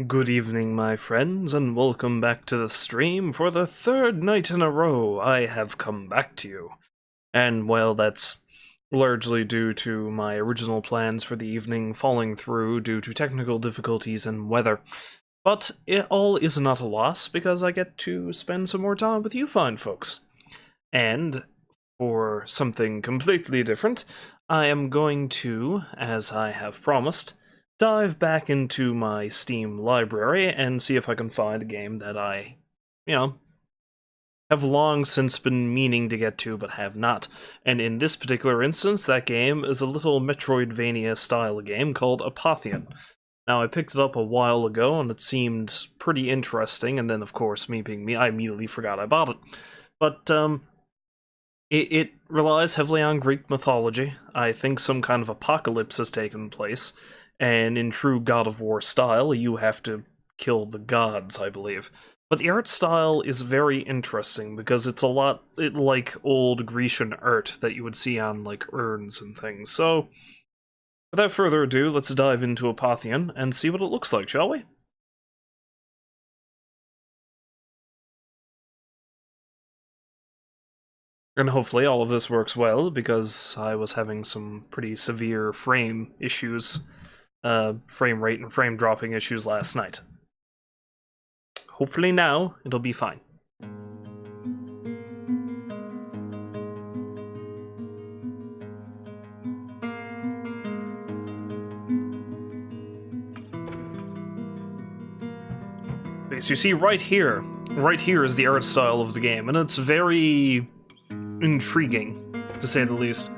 Good evening, my friends, and welcome back to the stream. For the third night in a row, I have come back to you. And, well, that's largely due to my original plans for the evening falling through due to technical difficulties and weather. But it all is not a loss, because I get to spend some more time with you fine folks. And, for something completely different, I am going to, as I have promised, dive back into my Steam library and see if I can find a game that I, have long since been meaning to get to but have not. And in this particular instance, that game is a little Metroidvania-style game called Apotheon. Now, I picked it up a while ago, and it seemed pretty interesting, and then, of course, me being me, I immediately forgot I bought it. But, it relies heavily on Greek mythology. I think some kind of apocalypse has taken place, and in true God of War style, you have to kill the gods, I believe. But the art style is very interesting, because it's a lot like old Grecian art that you would see on, like, urns and things. So, without further ado, let's dive into Apotheon and see what it looks like, shall we? And hopefully all of this works well, because I was having some pretty severe frame issues, frame rate and frame dropping issues last night. Hopefully now, it'll be fine. Okay, so you see right here is the art style of the game, and it's very intriguing, to say the least.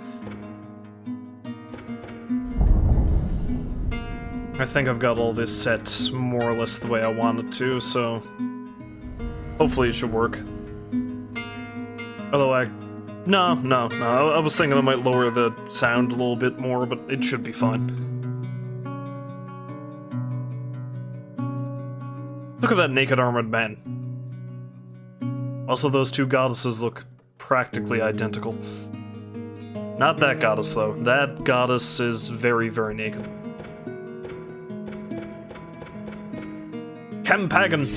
I think I've got all this set more or less the way I want it to, so hopefully it should work. Although No, I was thinking I might lower the sound a little bit more, but it should be fine. Look at that naked armored man. Also, those two goddesses look practically identical. Not that goddess, though. That goddess is very, very naked. Campagan!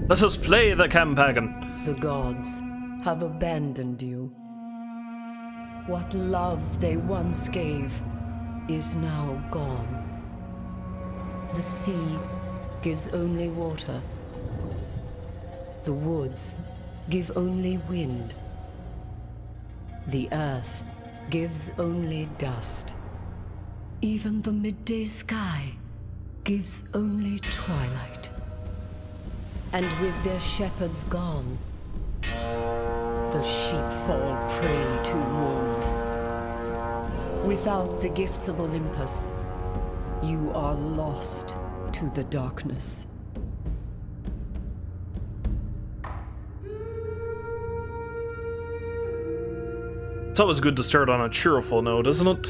Let us play the Campagan! The gods have abandoned you. What love they once gave is now gone. The sea gives only water. The woods give only wind. The earth gives only dust. Even the midday sky gives only twilight. And with their shepherds gone, the sheep fall prey to wolves. Without the gifts of Olympus, you are lost to the darkness. It's always good to start on a cheerful note, isn't it?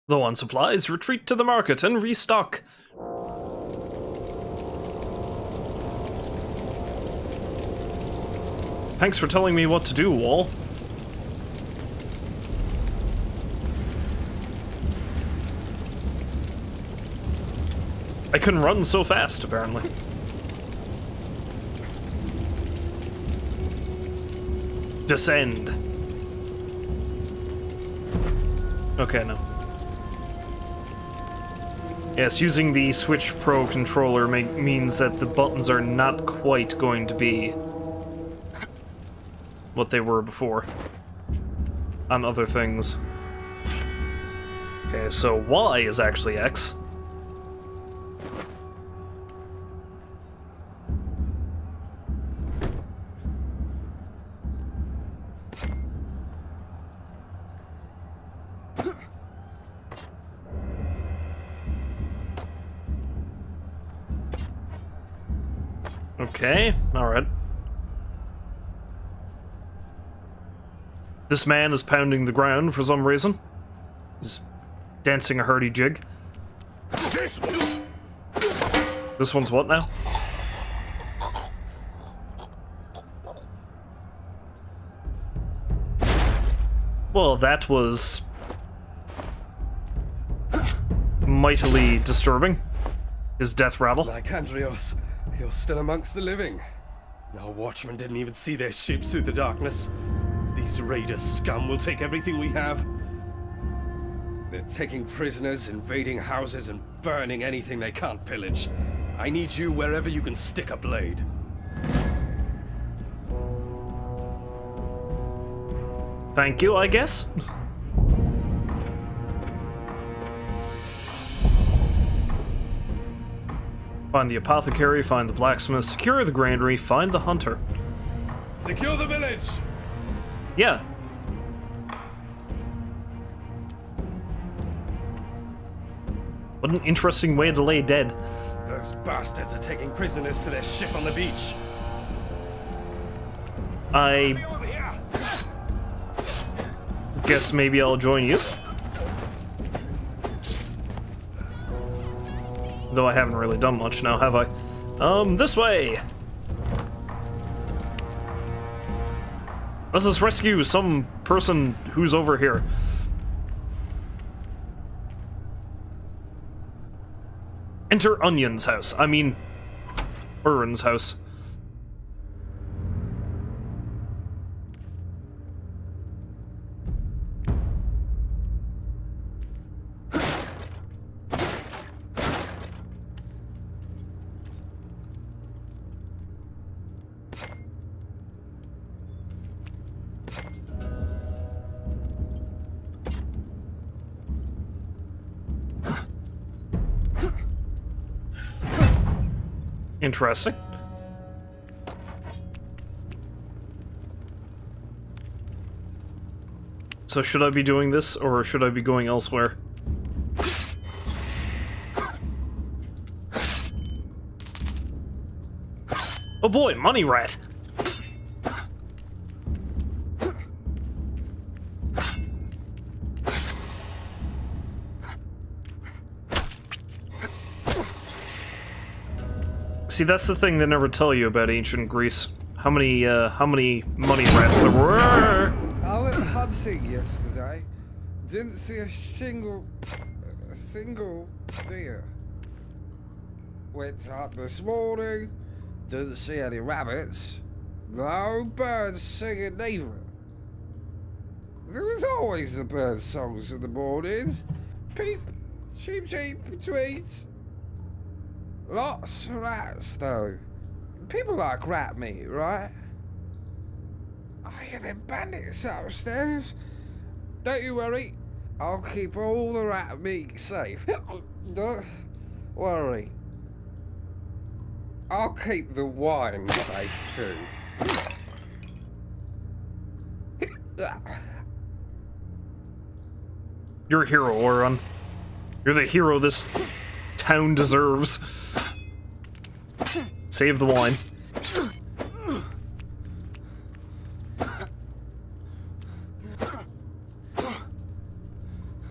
Low on supplies, retreat to the market and restock. Thanks for telling me what to do, Wall. I can run so fast, apparently. Descend. Okay, no. Yes, using the Switch Pro controller means that the buttons are not quite going to be what they were before on other things. Okay, so Y is actually X. Okay, alright. This man is pounding the ground for some reason. He's dancing a hurdy jig. This one's what now? Well, that was mightily disturbing. His death rattle. Lycandrios, you're still amongst the living. Our watchmen didn't even see their ships through the darkness. These raider scum will take everything we have. They're taking prisoners, invading houses, and burning anything they can't pillage. I need you wherever you can stick a blade. Thank you, I guess. Find the apothecary, find the blacksmith, secure the granary, find the hunter. Secure the village! Yeah. What an interesting way to lay dead. Those bastards are taking prisoners to their ship on the beach. I guess maybe I'll join you. Though I haven't really done much now, have I? This way! Let us rescue some person who's over here. Enter Onion's house. I mean, Urin's house. Interesting. So should I be doing this, or should I be going elsewhere? Oh boy, money rat! See, that's the thing they never tell you about ancient Greece. How many money rats there were? I went hunting yesterday. Didn't see a single deer. Went up this morning. Didn't see any rabbits. No birds singing either. There was always the bird songs in the mornings. Peep, cheep, cheep, tweet. Lots of rats, though. People like rat meat, right? I hear them bandits upstairs. Don't you worry. I'll keep all the rat meat safe. Don't worry. I'll keep the wine safe, too. You're a hero, Oron. You're the hero this town deserves. Save the wine.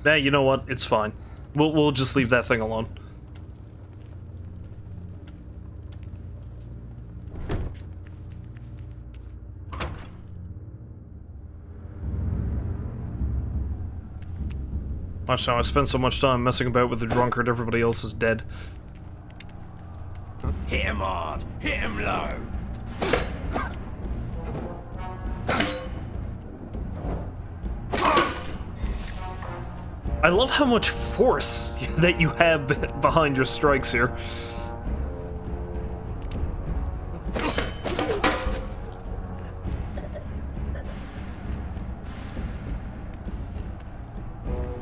Nah, you know what? It's fine. We'll just leave that thing alone. Watch now, I spent so much time messing about with the drunkard, everybody else is dead. Hit him hard, hit him low. I love how much force that you have behind your strikes here.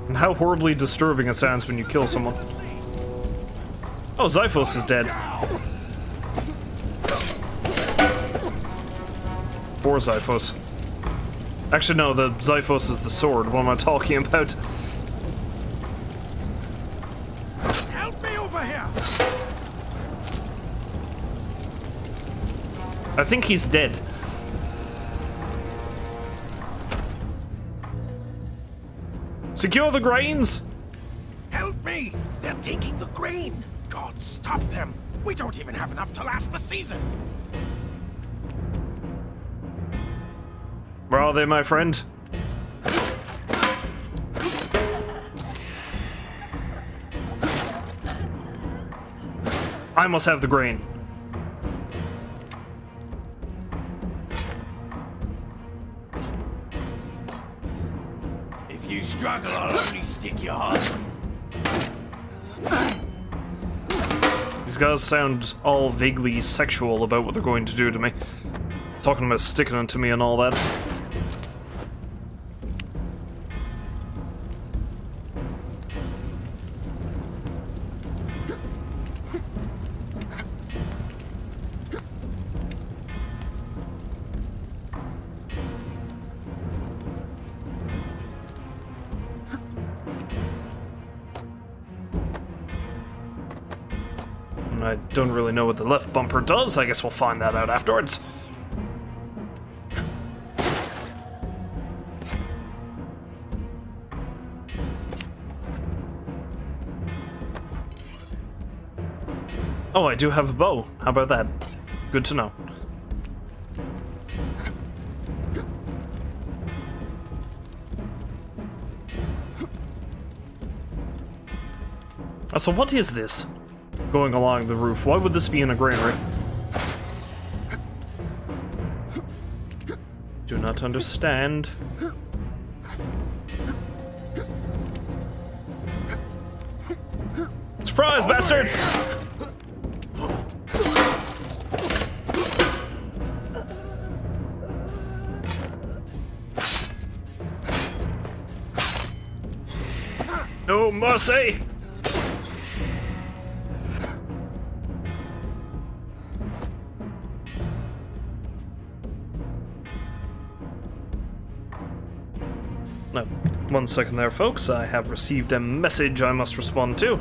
And how horribly disturbing it sounds when you kill someone. Oh, Xiphos is dead. Poor Xiphos. Actually, no, the Xiphos is the sword. What am I talking about? Help me over here! I think he's dead. Secure the grains! Help me! They're taking the grain! God, stop them! We don't even have enough to last the season! Where are they, my friend? I must have the grain. If you struggle, I'll only stick you hard. These guys sound all vaguely sexual about what they're going to do to me. Talking about sticking it to me and all that. I don't really know what the left bumper does. I guess we'll find that out afterwards. Oh, I do have a bow. How about that? Good to know. So what is this? Going along the roof. Why would this be in a granary? Do not understand. Surprise, bastards! No mercy! No, 1 second there, folks. I have received a message I must respond to.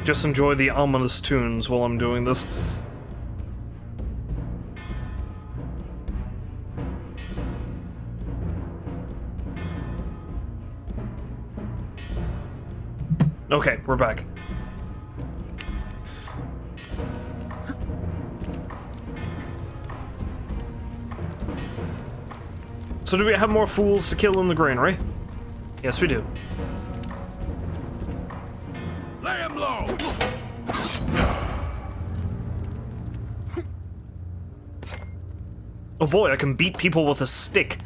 Just enjoy the ominous tunes while I'm doing this. Okay, we're back. So do we have more fools to kill in the granary? Yes, we do. Lay him low! Oh boy, I can beat people with a stick.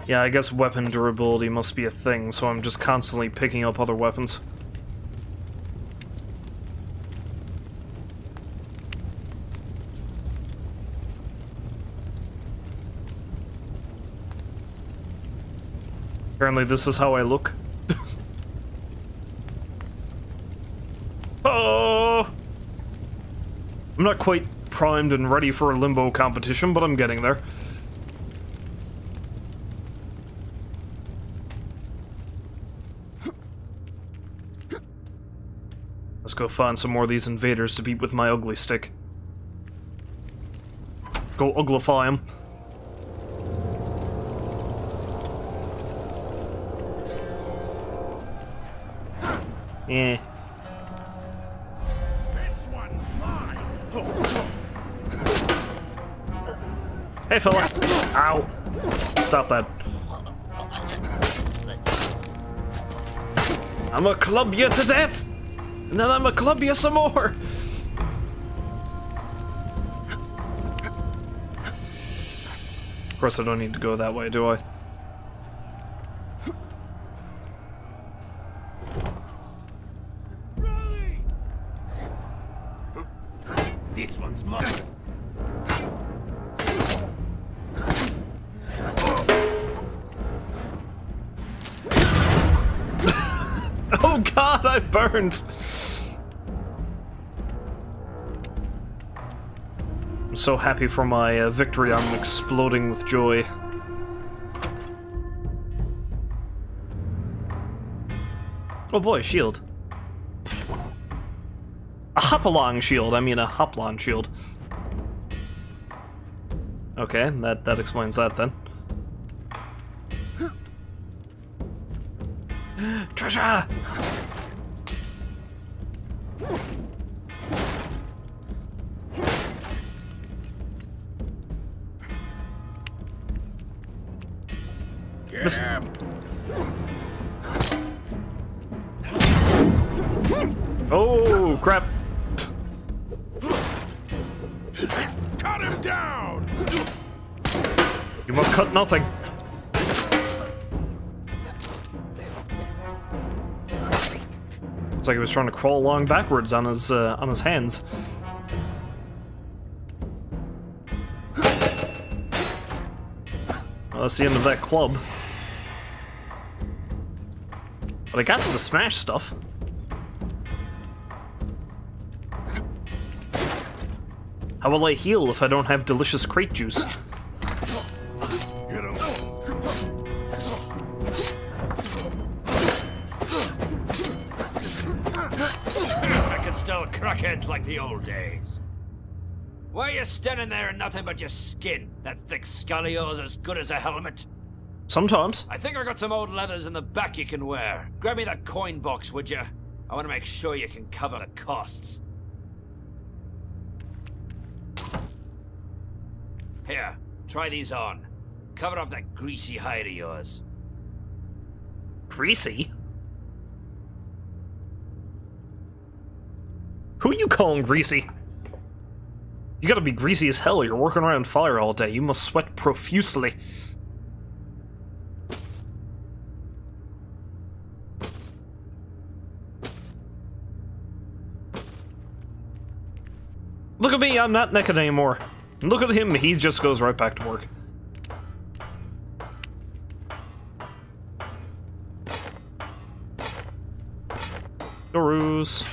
Yeah, I guess weapon durability must be a thing, so I'm just constantly picking up other weapons. Apparently this is how I look. Oh! I'm not quite primed and ready for a limbo competition, but I'm getting there. Let's go find some more of these invaders to beat with my ugly stick. Go uglify them. Yeah. This one's mine! Hey, fella. Ow. Stop that. I'ma club you to death! And then I'ma club you some more! Of course I don't need to go that way, do I? Rally! This one's mine! Oh god, I've burned! I'm so happy for my victory, I'm exploding with joy. Oh boy, shield. A hop-along shield, I mean a hop-along shield. Okay, that explains that then. Treasure! Miss Oh, crap. Cut him down! You must cut nothing. It's like he was trying to crawl along backwards on his hands. Well, that's the end of that club. But I got to smash stuff. How will I heal if I don't have delicious crate juice? Get him! I can still crackheads like the old days. Why are you standing there in nothing but your skin? That thick skull of yours as good as a helmet? Sometimes. I think I got some old leathers in the back you can wear. Grab me that coin box, would you? I want to make sure you can cover the costs. Here, try these on. Cover up that greasy hide of yours. Greasy? Who are you calling greasy? You gotta be greasy as hell. You're working around fire all day. You must sweat profusely. Look at me, I'm not naked anymore. Look at him, he just goes right back to work. Gurus.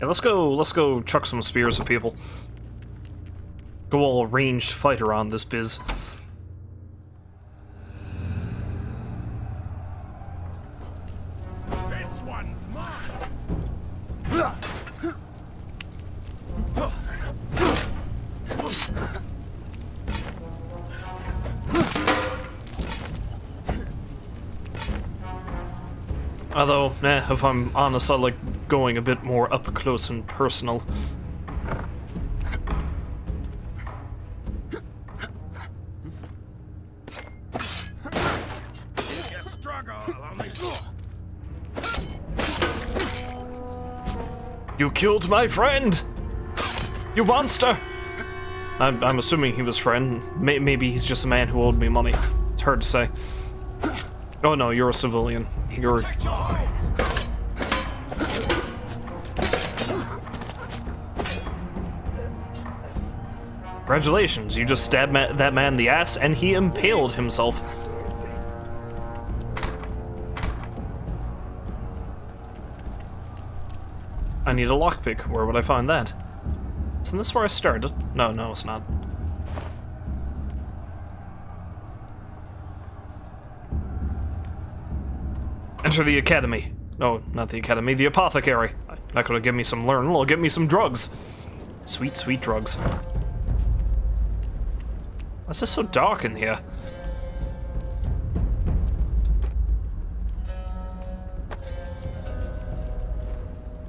Yeah, let's go chuck some spears at people. Go all ranged fighter on this biz. This one's mine! Although, if I'm honest, I like going a bit more up close and personal. If you struggle, I'll only... You killed my friend! You monster! I'm assuming he was friend. Maybe he's just a man who owed me money. It's hard to say. Oh no, you're a civilian. You're... Congratulations, you just stabbed that man in the ass and he impaled himself. I need a lockpick. Where would I find that? Isn't this where I started? No, it's not. Enter the academy. No, not the academy, the apothecary. That could have given me some learning. It'll get me some drugs. Sweet, sweet drugs. Why is this so dark in here?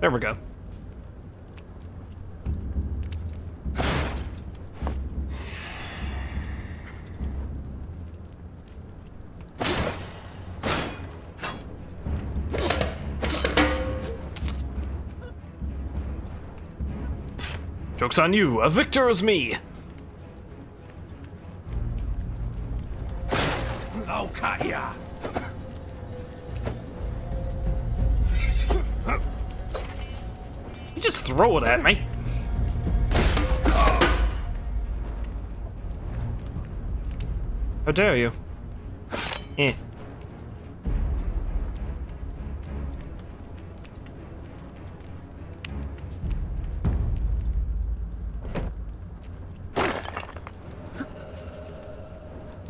There we go. Joke's on you, a victor is me! I'll cut ya! You just throw it at me. How dare you? Eh.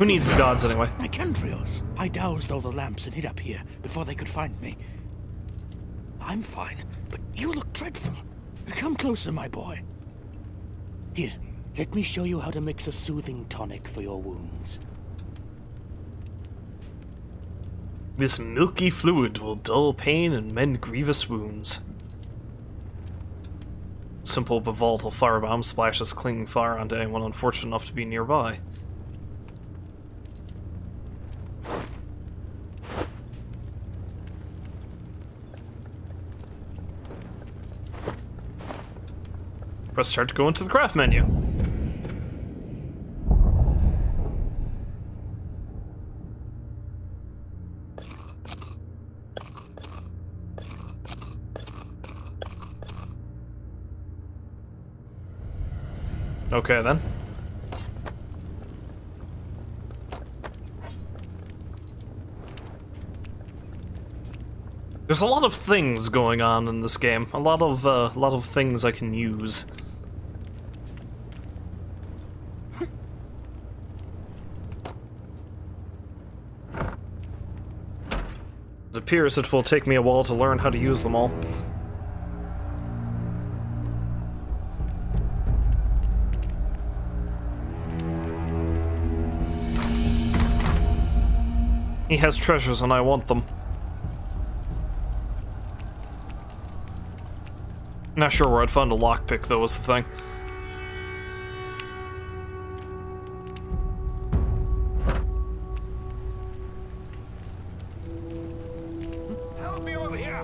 Who needs the gods anyway? My Kendrios. I doused all the lamps and hid up here before they could find me. I'm fine, but you look dreadful. Come closer, my boy. Here, let me show you how to mix a soothing tonic for your wounds. This milky fluid will dull pain and mend grievous wounds. Simple but volatile firebomb splashes clinging fire onto anyone unfortunate enough to be nearby. Press start to go into the craft menu. Okay then. There's a lot of things going on in this game. A lot of things I can use. It appears it will take me a while to learn how to use them all. He has treasures and I want them. Not sure where I'd find a lockpick though is the thing. Help me over here!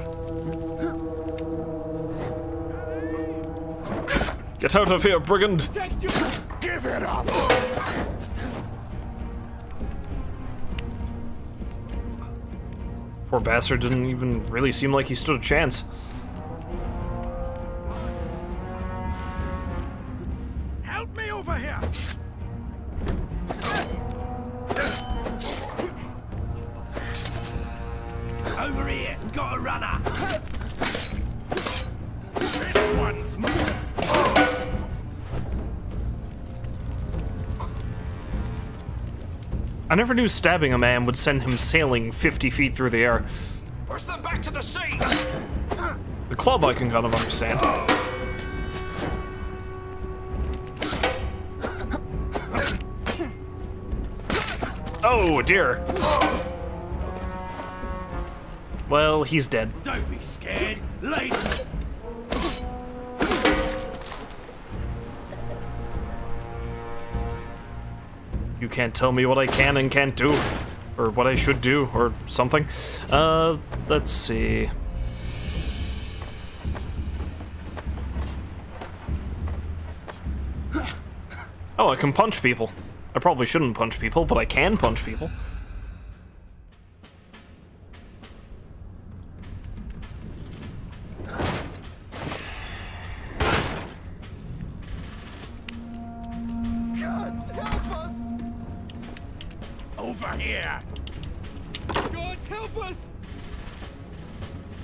Get out of here, brigand! Give it up! Poor bastard didn't even really seem like he stood a chance. Help me over here! Over here, got a runner! This one's mine! I never knew stabbing a man would send him sailing 50 feet through the air. Push them back to the sea! The club I can kind of understand. Oh dear. Well, he's dead. Don't be scared, ladies! You can't tell me what I can and can't do. Or what I should do, or something. Let's see. Oh, I can punch people. I probably shouldn't punch people, but I can punch people. Gods, help us! Over here! Gods, help us!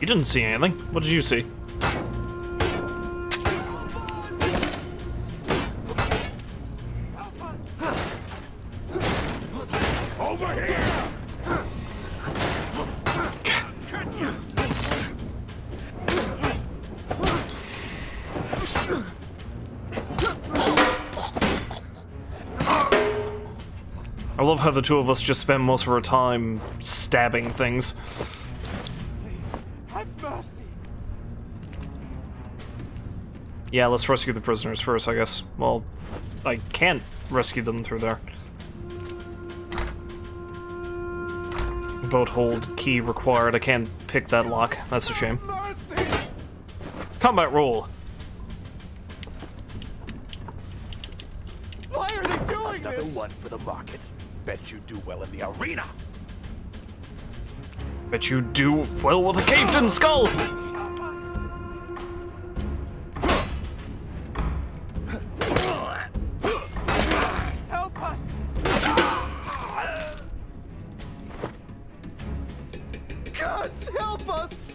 You didn't see anything. What did you see? Over here! I love how the two of us just spend most of our time stabbing things. Have mercy! Yeah, let's rescue the prisoners first, I guess. Well, I can't rescue them through there. Boat hold key required. I can't pick that lock. That's a shame. Mercy! Combat roll. Why are they doing Another this? One for the market. Bet you do well in the arena. Bet you do well with a caved-in skull. Help us! Gods, help us!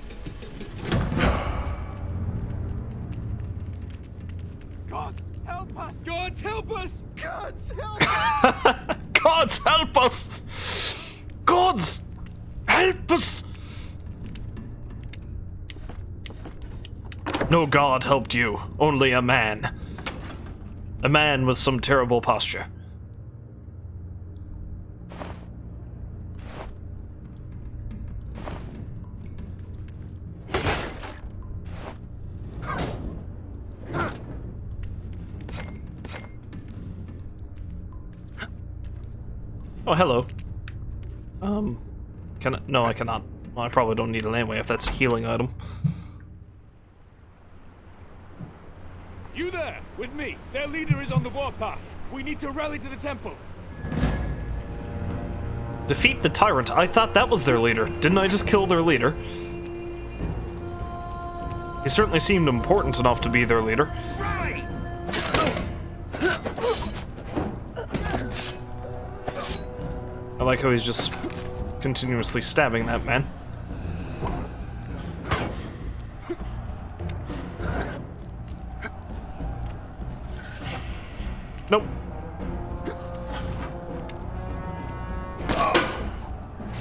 Gods, help us! Gods, help us! Gods, help us! Gods, help us! Gods, help us! No god helped you, only a man. A man with some terrible posture. Oh, hello. Can I? No, I cannot. Well, I probably don't need it anyway if that's a healing item. You there, with me. Their leader is on the warpath. We need to rally to the temple. Defeat the tyrant. I thought that was their leader. Didn't I just kill their leader? He certainly seemed important enough to be their leader. Rally! I like how he's just continuously stabbing that man. Nope.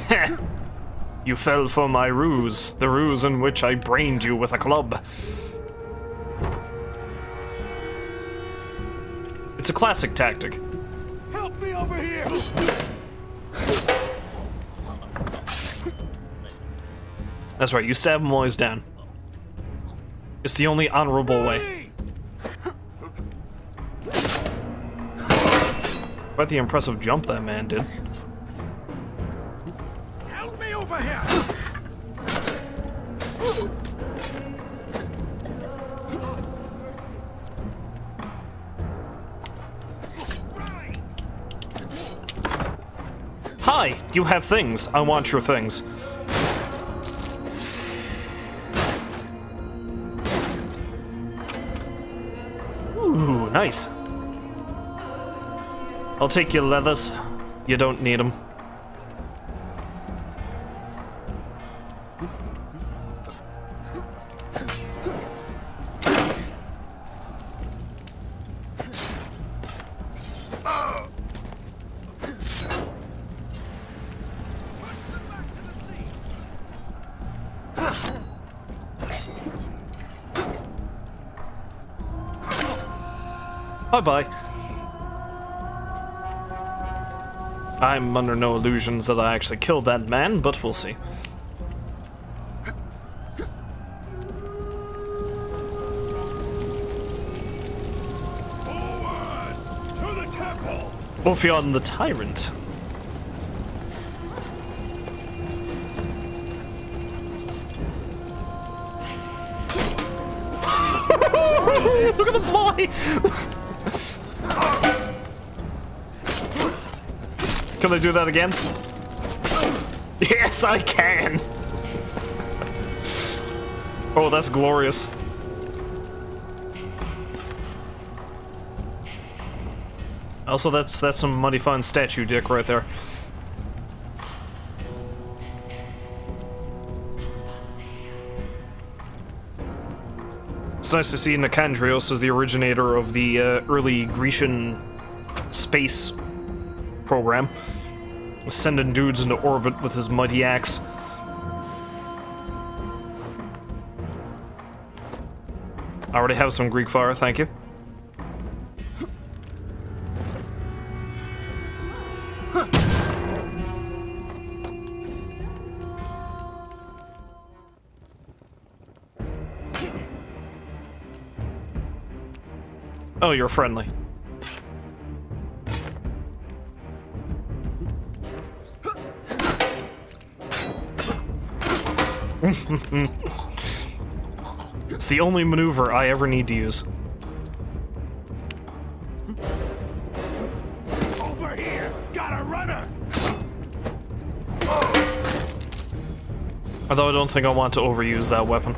Heh. You fell for my ruse, the ruse in which I brained you with a club. It's a classic tactic. Help me over here! That's right, you stab him while he's down. It's the only honorable way. Quite the impressive jump that man did. Help me over here! Hi, you have things. I want your things. Ooh, nice. I'll take your leathers. You don't need them. Bye-bye. I'm under no illusions that I actually killed that man, but we'll see. Forward! To the temple! Apotheon the Tyrant. Look at him fly! Can I do that again? Yes, I can! Oh, that's glorious. Also, that's some mighty fun statue dick right there. It's nice to see Nicandrios as the originator of the early Grecian space program, sending dudes into orbit with his mighty axe. I already have some Greek fire, thank you. Oh, you're friendly. It's the only maneuver I ever need to use. Over here! Got a runner! Although I don't think I want to overuse that weapon.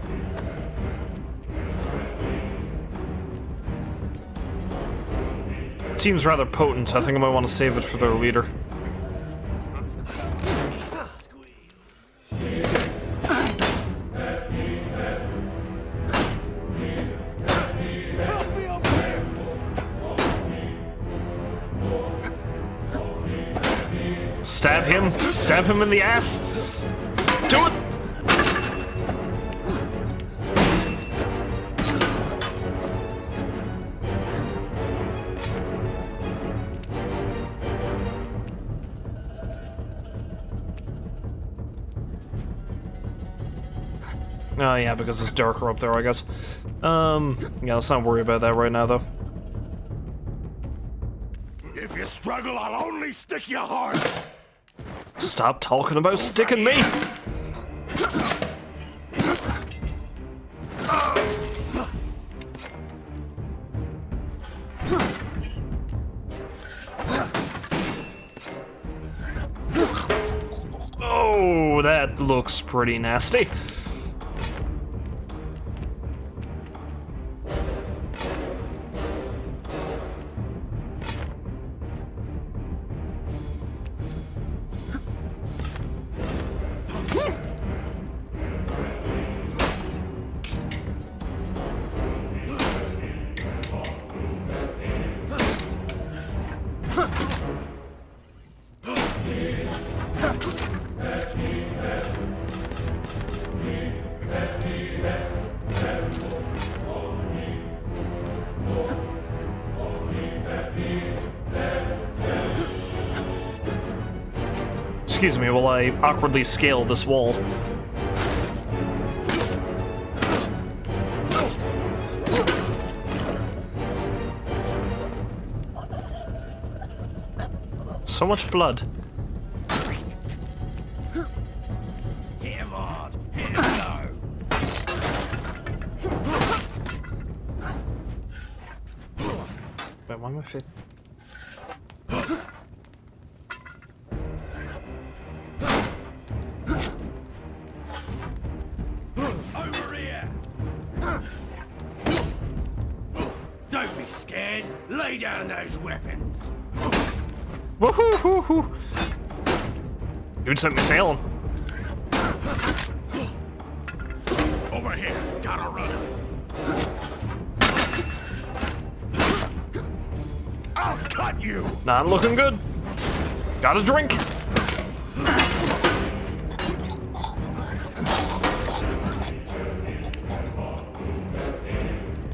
It seems rather potent. I think I might want to save it for their leader. Help me over here! Stab him. Stab him in the ass. Do it. Oh yeah, because it's darker up there, I guess. Yeah, let's not worry about that right now, though. If you struggle, I'll only stick you hard. Stop talking about sticking me! Oh, that looks pretty nasty. Excuse me while I awkwardly scale this wall. So much blood. Hit him hard. Hit him low. Wait, why am I fit? Over here. Don't be scared. Lay down those weapons. Woohoo! Hoo, hoo. Dude sent me sailing. Over here. Got a runner. I'll cut you. Not looking good. Got a drink.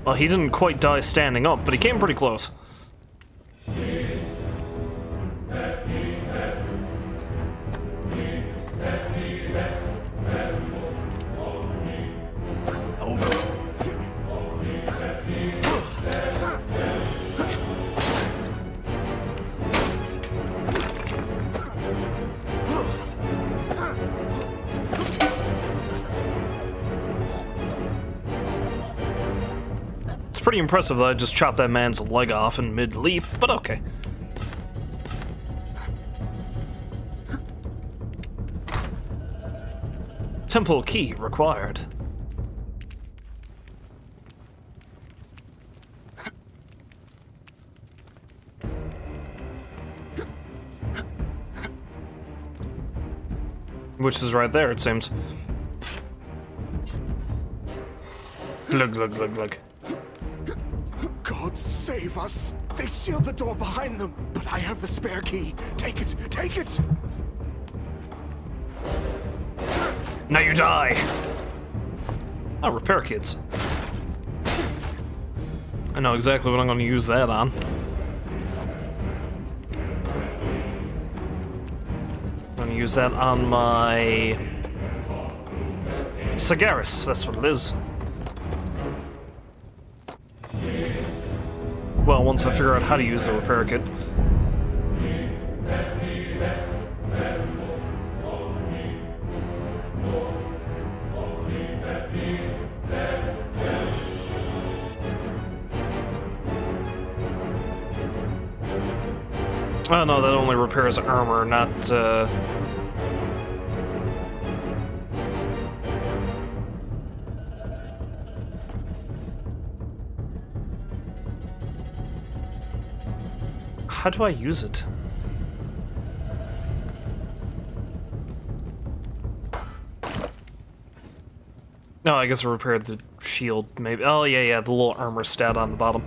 Well, he didn't quite die standing up, but he came pretty close. Pretty impressive that I just chopped that man's leg off in mid-leap, but okay. Temple key required. Which is right there, it seems. Glug, glug, glug, glug. God save us! They sealed the door behind them, but I have the spare key. Take it! Take it! Now you die! Oh, repair kits. I know exactly what I'm going to use that on. I'm going to use that on my Sagaris, that's what it is. Well, once I figure out how to use the repair kit. Oh no, that only repairs armor, not, How do I use it? No, I guess I repaired the shield, maybe. Oh, yeah, the little armor stat on the bottom.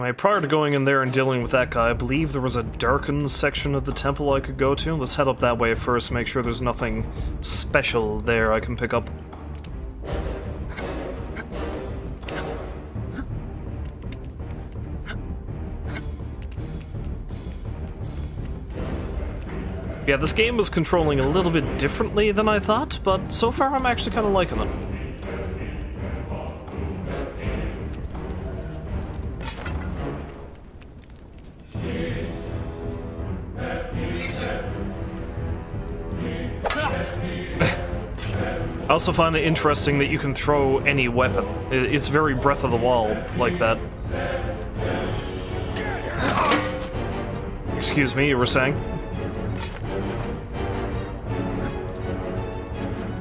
I mean, prior to going in there and dealing with that guy, I believe there was a darkened section of the temple I could go to. Let's head up that way first, make sure there's nothing special there I can pick up. Yeah, this game was controlling a little bit differently than I thought, but so far I'm actually kind of liking it. I also find it interesting that you can throw any weapon. It's very Breath of the Wild like that. Excuse me, you were saying?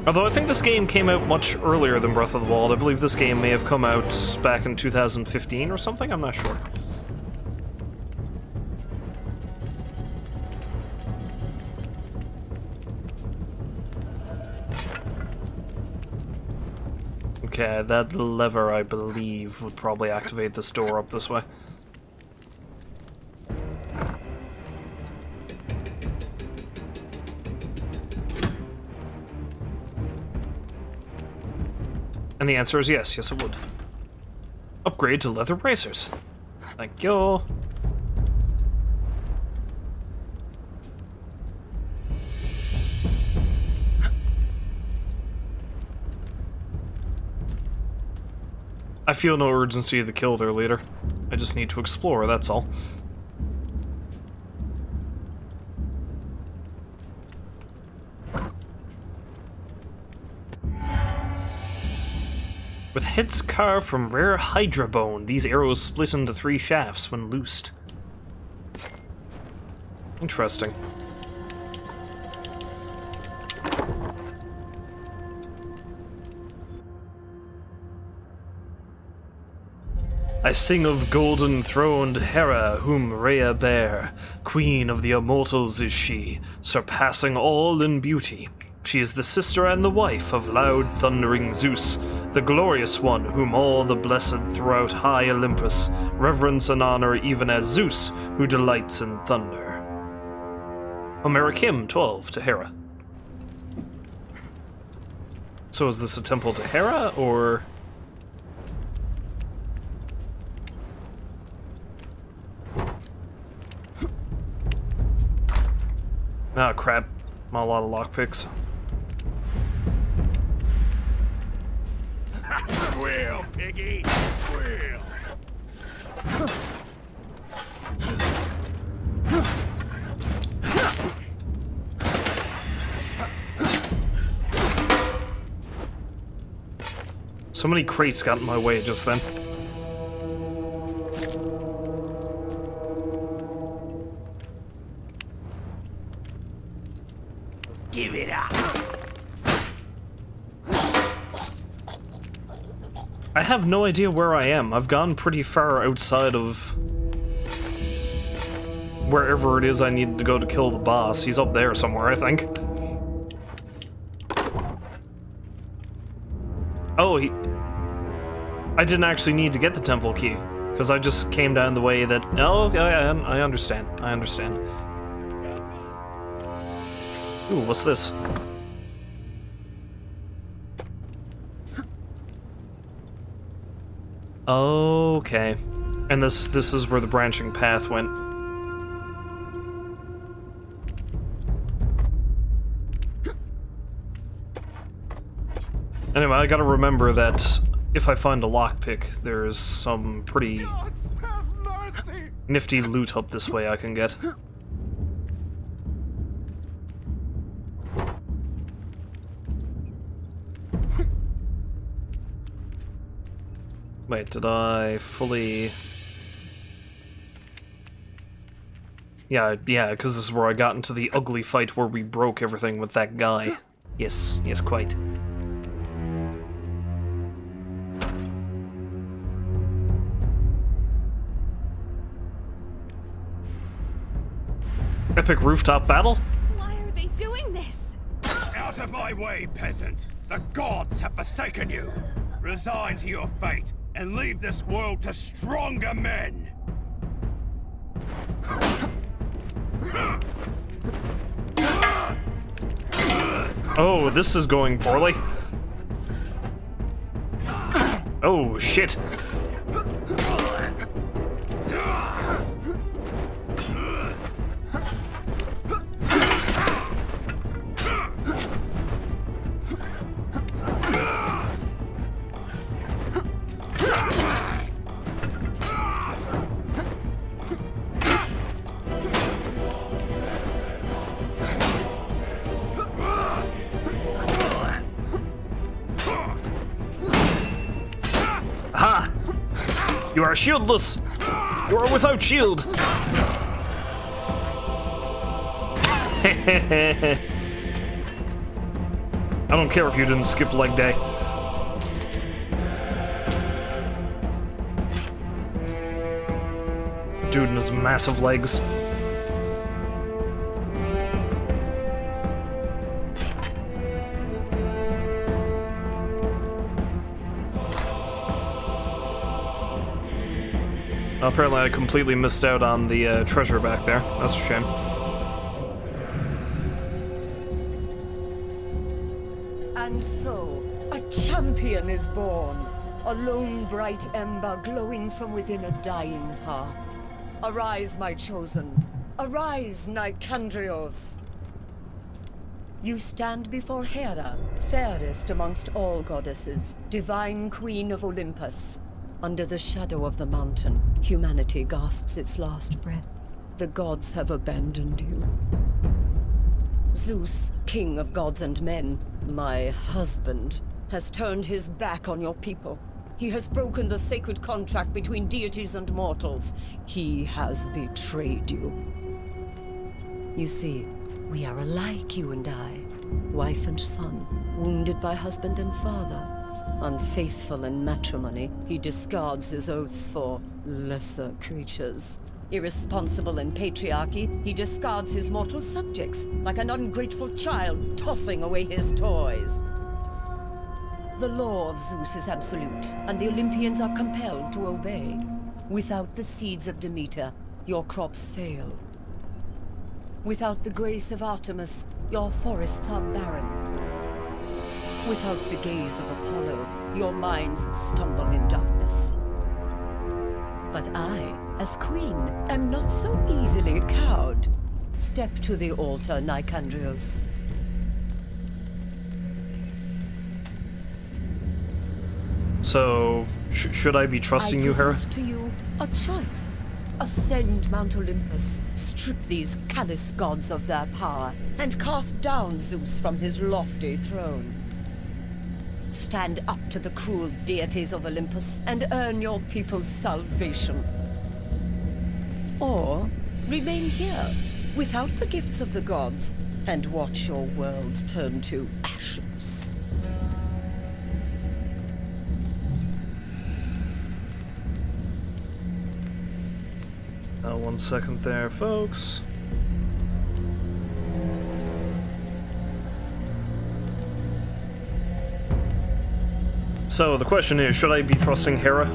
Although I think this game came out much earlier than Breath of the Wild. I believe this game may have come out back in 2015 or something, I'm not sure. Okay, that lever, I believe, would probably activate this door up this way. And the answer is yes, yes it would. Upgrade to leather bracers. Thank you. I feel no urgency to kill their leader. I just need to explore, that's all. With heads carved from rare hydra bone, these arrows split into 3 shafts when loosed. Interesting. I sing of golden-throned Hera, whom Rhea bare. Queen of the immortals is she, surpassing all in beauty. She is the sister and the wife of loud thundering Zeus, the glorious one whom all the blessed throughout high Olympus reverence and honor, even as Zeus, who delights in thunder. Homeric Hymn 12 to Hera. So is this a temple to Hera, or... Ah, crap. Not a lot of lockpicks. Squeal, piggy! Squeal! So many crates got in my way just then. Give it up! I have no idea where I am. I've gone pretty far outside of wherever it is I needed to go to kill the boss. He's up there somewhere, I think. Oh, I didn't actually need to get the temple key, because I just came down the way that... Oh, I understand. I understand. Ooh, what's this? Okay. And this is where the branching path went. Anyway, I gotta remember that if I find a lockpick, there's some pretty nifty loot up this way I can get. Wait, did I fully... Yeah, because this is where I got into the ugly fight where we broke everything with that guy. Yes, quite. Epic rooftop battle? Why are they doing this? Out of my way, peasant! The gods have forsaken you! Resign to your fate, and leave this world to stronger men! Oh, this is going poorly. Oh, shit. Ha! You are shieldless! You are without shield! I don't care if you didn't skip leg day. Dude and his massive legs. Apparently I completely missed out on the treasure back there. That's a shame. And so, a champion is born. A lone bright ember glowing from within a dying hearth. Arise, my chosen. Arise, Nicandrios. You stand before Hera, fairest amongst all goddesses, divine queen of Olympus. Under the shadow of the mountain, humanity gasps its last breath. The gods have abandoned you. Zeus, king of gods and men, my husband, has turned his back on your people. He has broken the sacred contract between deities and mortals. He has betrayed you. You see, we are alike, you and I. Wife and son, wounded by husband and father. Unfaithful in matrimony, he discards his oaths for lesser creatures. Irresponsible in patriarchy, he discards his mortal subjects, like an ungrateful child tossing away his toys. The law of Zeus is absolute, and the Olympians are compelled to obey. Without the seeds of Demeter, your crops fail. Without the grace of Artemis, your forests are barren. Without the gaze of Apollo, your minds stumble in darkness. But I, as queen, am not so easily cowed. Step to the altar, Nicandrios. So, should I be trusting you, Hera? I present to you a choice. Ascend Mount Olympus, strip these callous gods of their power, and cast down Zeus from his lofty throne. Stand up to the cruel deities of Olympus and earn your people's salvation. Or remain here, without the gifts of the gods, and watch your world turn to ashes. One second there, folks. So the question is, should I be trusting Hera?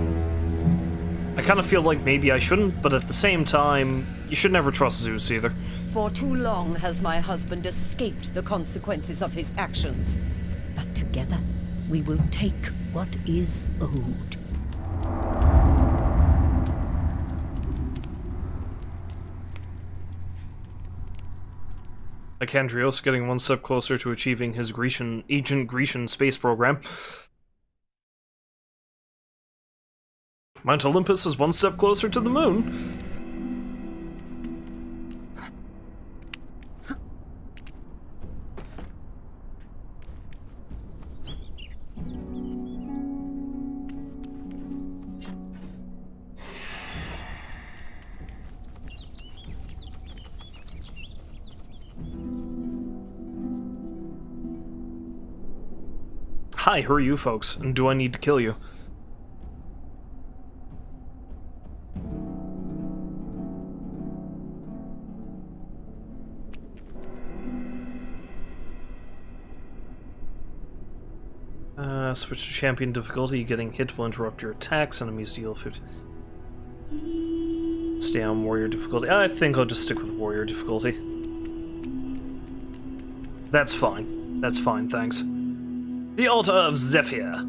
I kind of feel like maybe I shouldn't, but at the same time, you should never trust Zeus either. For too long has my husband escaped the consequences of his actions. But together, we will take what is owed. Nicandrios getting one step closer to achieving his Ancient Grecian space program. Mount Olympus is one step closer to the moon. Hi, who are you folks? And do I need to kill you? Switch to champion difficulty. Getting hit will interrupt your attacks. Enemies deal 50. Stay on warrior difficulty. I think I'll just stick with warrior difficulty. That's fine. That's fine, thanks. The Altar of Zephyr.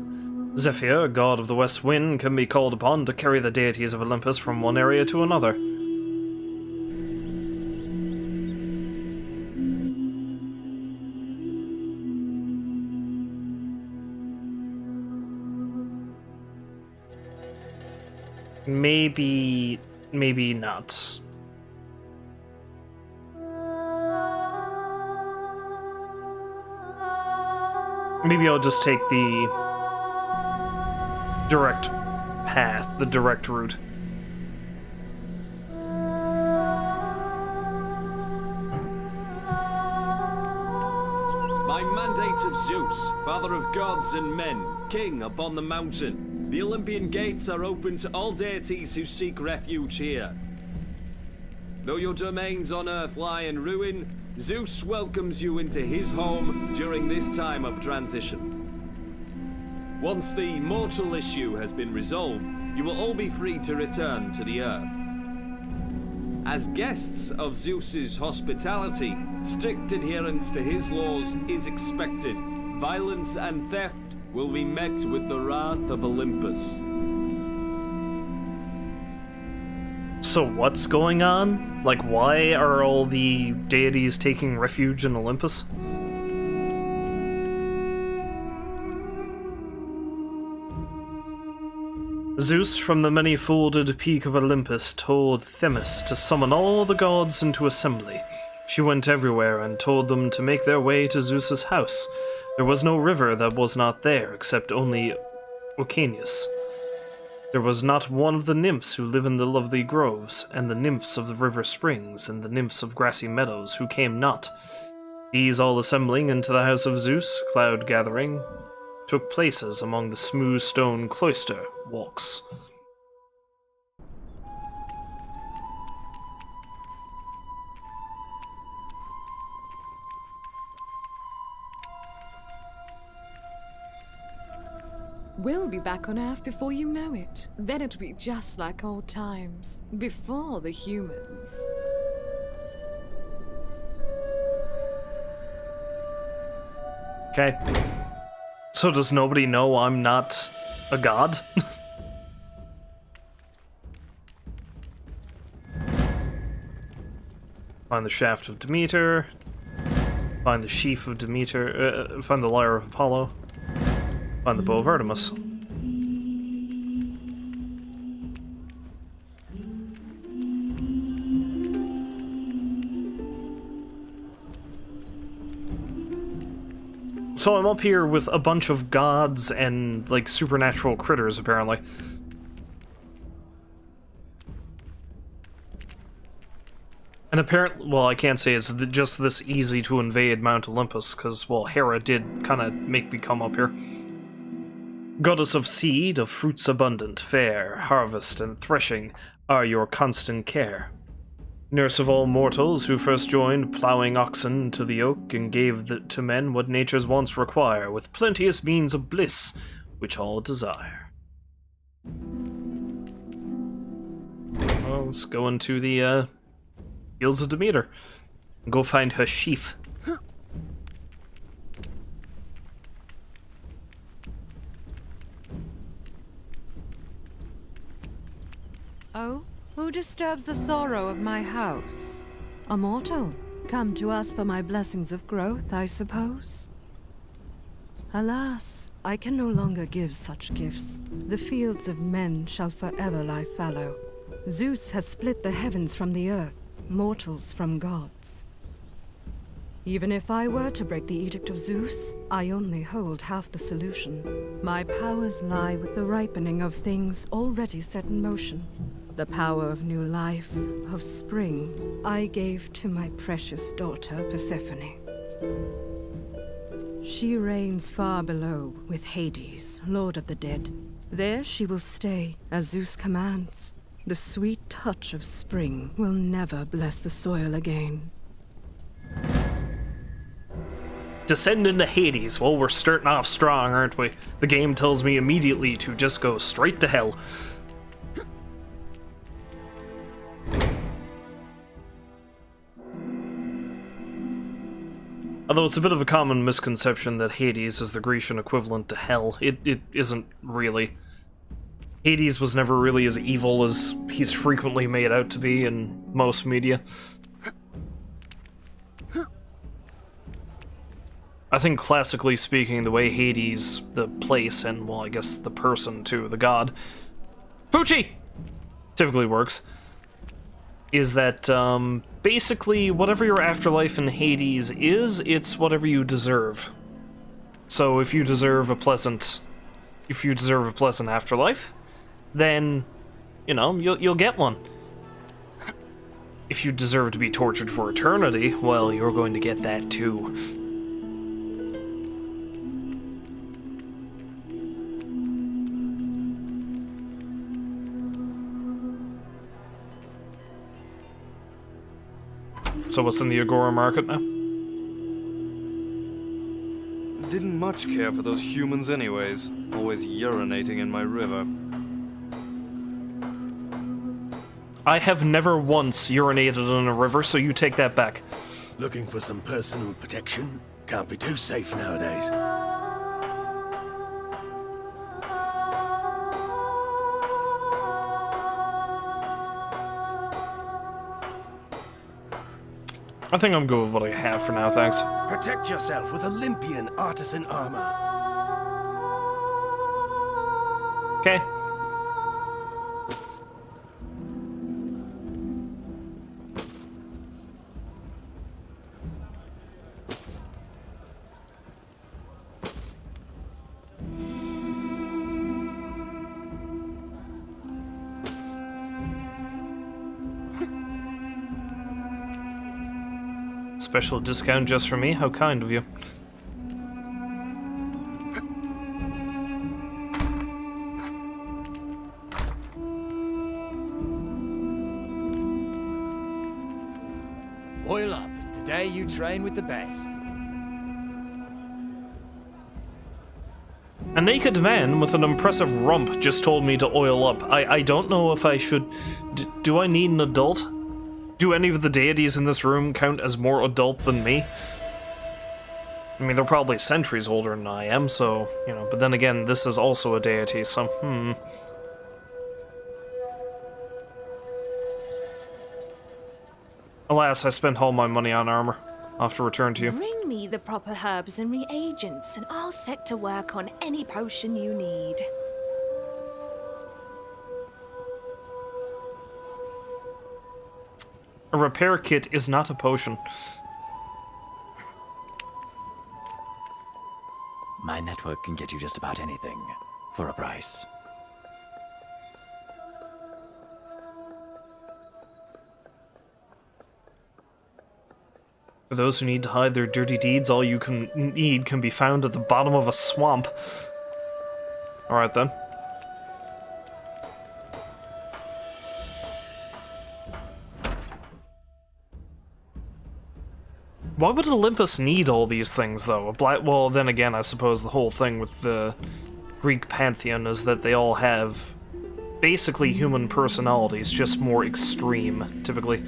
Zephyr, a god of the west wind, can be called upon to carry the deities of Olympus from one area to another. Maybe not. Maybe I'll just take the direct path, the direct route. By mandate of Zeus, father of gods and men, king upon the mountain, the Olympian gates are open to all deities who seek refuge here. Though your domains on earth lie in ruin, Zeus welcomes you into his home during this time of transition. Once the mortal issue has been resolved, you will all be free to return to the earth. As guests of Zeus's hospitality, strict adherence to his laws is expected. Violence and theft will be met with the wrath of Olympus. So what's going on? Like, why are all the deities taking refuge in Olympus? Zeus from the many-folded peak of Olympus told Themis to summon all the gods into assembly. She went everywhere and told them to make their way to Zeus's house. There was no river that was not there, except only Oceanus. There was not one of the nymphs who live in the lovely groves, and the nymphs of the river springs, and the nymphs of grassy meadows, who came not. These all assembling into the house of Zeus, cloud gathering, took places among the smooth stone cloister walks. We'll be back on Earth before you know it. Then it'll be just like old times, before the humans. Okay. So does nobody know I'm not a god? Find the shaft of Demeter. Find the sheaf of Demeter. Find the lyre of Apollo. Find the bow of Artemis. So I'm up here with a bunch of gods and, like, supernatural critters, apparently. And apparently, well, I can't say it's just this easy to invade Mount Olympus, because, well, Hera did kind of make me come up here. Goddess of seed, of fruits abundant, fair, harvest and threshing are your constant care. Nurse of all mortals who first joined ploughing oxen to the yoke and gave to men what nature's wants require, with plenteous means of bliss which all desire. Well, let's go into the fields of Demeter and go find her sheaf. Oh? Who disturbs the sorrow of my house? A mortal, come to ask for my blessings of growth, I suppose? Alas, I can no longer give such gifts. The fields of men shall forever lie fallow. Zeus has split the heavens from the earth, mortals from gods. Even if I were to break the edict of Zeus, I only hold half the solution. My powers lie with the ripening of things already set in motion. The power of new life, of spring, I gave to my precious daughter Persephone. She reigns far below with Hades, lord of the dead. There she will stay, as Zeus commands. The sweet touch of spring will never bless the soil again. Descend into Hades. Well, we're starting off strong, aren't we? The game tells me immediately to just go straight to hell. Although it's a bit of a common misconception that Hades is the Grecian equivalent to Hell. It isn't really. Hades was never really as evil as he's frequently made out to be in most media. I think classically speaking, the way Hades, the place, and, well, I guess the person too, the god, Poochie! Typically works, is that, basically, whatever your afterlife in Hades is, it's whatever you deserve. So if you deserve a pleasant afterlife, then, you know, you'll get one. If you deserve to be tortured for eternity, well, you're going to get that too. So what's in the Agora market now? Didn't much care for those humans anyways, always urinating in my river. I have never once urinated in a river, so you take that back. Looking for some personal protection? Can't be too safe nowadays. I think I'm good with what I have for now, thanks. Protect yourself with Olympian artisan armor. Okay. Special discount just for me? How kind of you. Oil up. Today you train with the best. A naked man with an impressive rump just told me to oil up. I don't know if I should... do I need an adult? Do any of the deities in this room count as more adult than me? I mean, they're probably centuries older than I am, so, you know, but then again, this is also a deity, so, Alas, I spent all my money on armor. I'll have to return to you. Bring me the proper herbs and reagents, and I'll set to work on any potion you need. A repair kit is not a potion. My network can get you just about anything, for a price. For those who need to hide their dirty deeds, all you need can be found at the bottom of a swamp. Alright then. Why would Olympus need all these things, though? Well, then again, I suppose the whole thing with the Greek pantheon is that they all have basically human personalities, just more extreme, typically.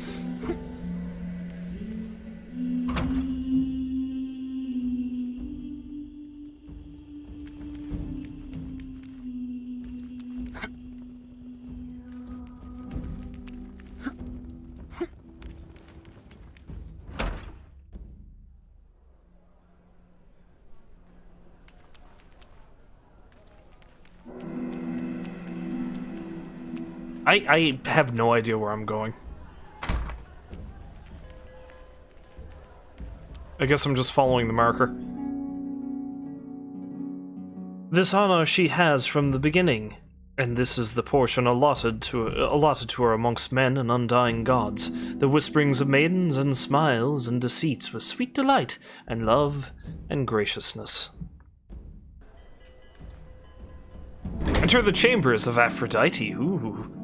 I have no idea where I'm going. I guess I'm just following the marker. This honor she has from the beginning, and this is the portion allotted to her amongst men and undying gods, the whisperings of maidens and smiles and deceits with sweet delight and love and graciousness. Enter the chambers of Aphrodite. Ooh.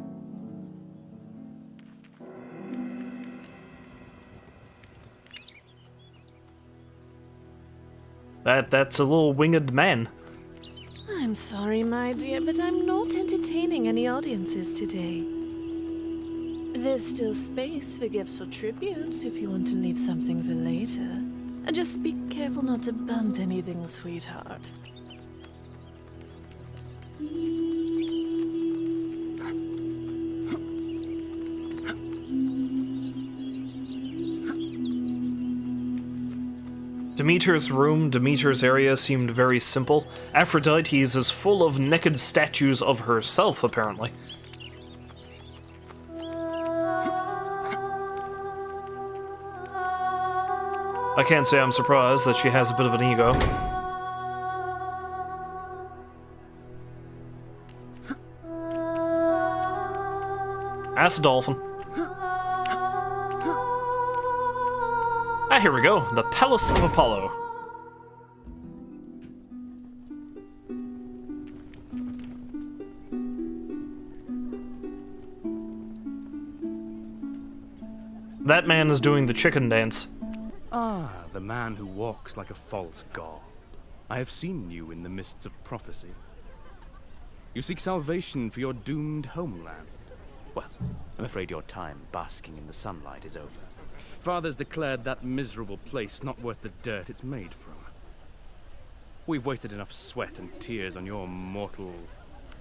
That's a little winged man. I'm sorry, my dear, but I'm not entertaining any audiences today. There's still space for gifts or tributes if you want to leave something for later. Just be careful not to bump anything, sweetheart. Demeter's room, Demeter's area seemed very simple. Aphrodite's is full of naked statues of herself, apparently. I can't say I'm surprised that she has a bit of an ego. Ask a dolphin. Ah, here we go. The Palace of Apollo. That man is doing the chicken dance. Ah, the man who walks like a false god. I have seen you in the mists of prophecy. You seek salvation for your doomed homeland. Well, I'm afraid your time basking in the sunlight is over. Father's declared that miserable place not worth the dirt it's made from. We've wasted enough sweat and tears on your mortal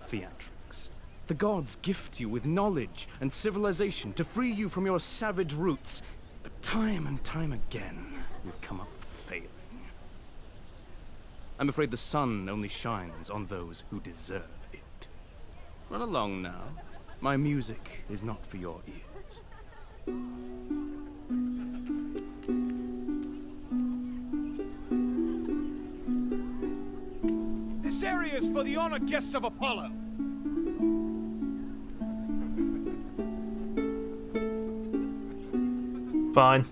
theatrics. The gods gift you with knowledge and civilization to free you from your savage roots, but time and time again, you've come up failing. I'm afraid the sun only shines on those who deserve it. Run along now. My music is not for your ears. This area is for the honored guests of Apollo. Fine.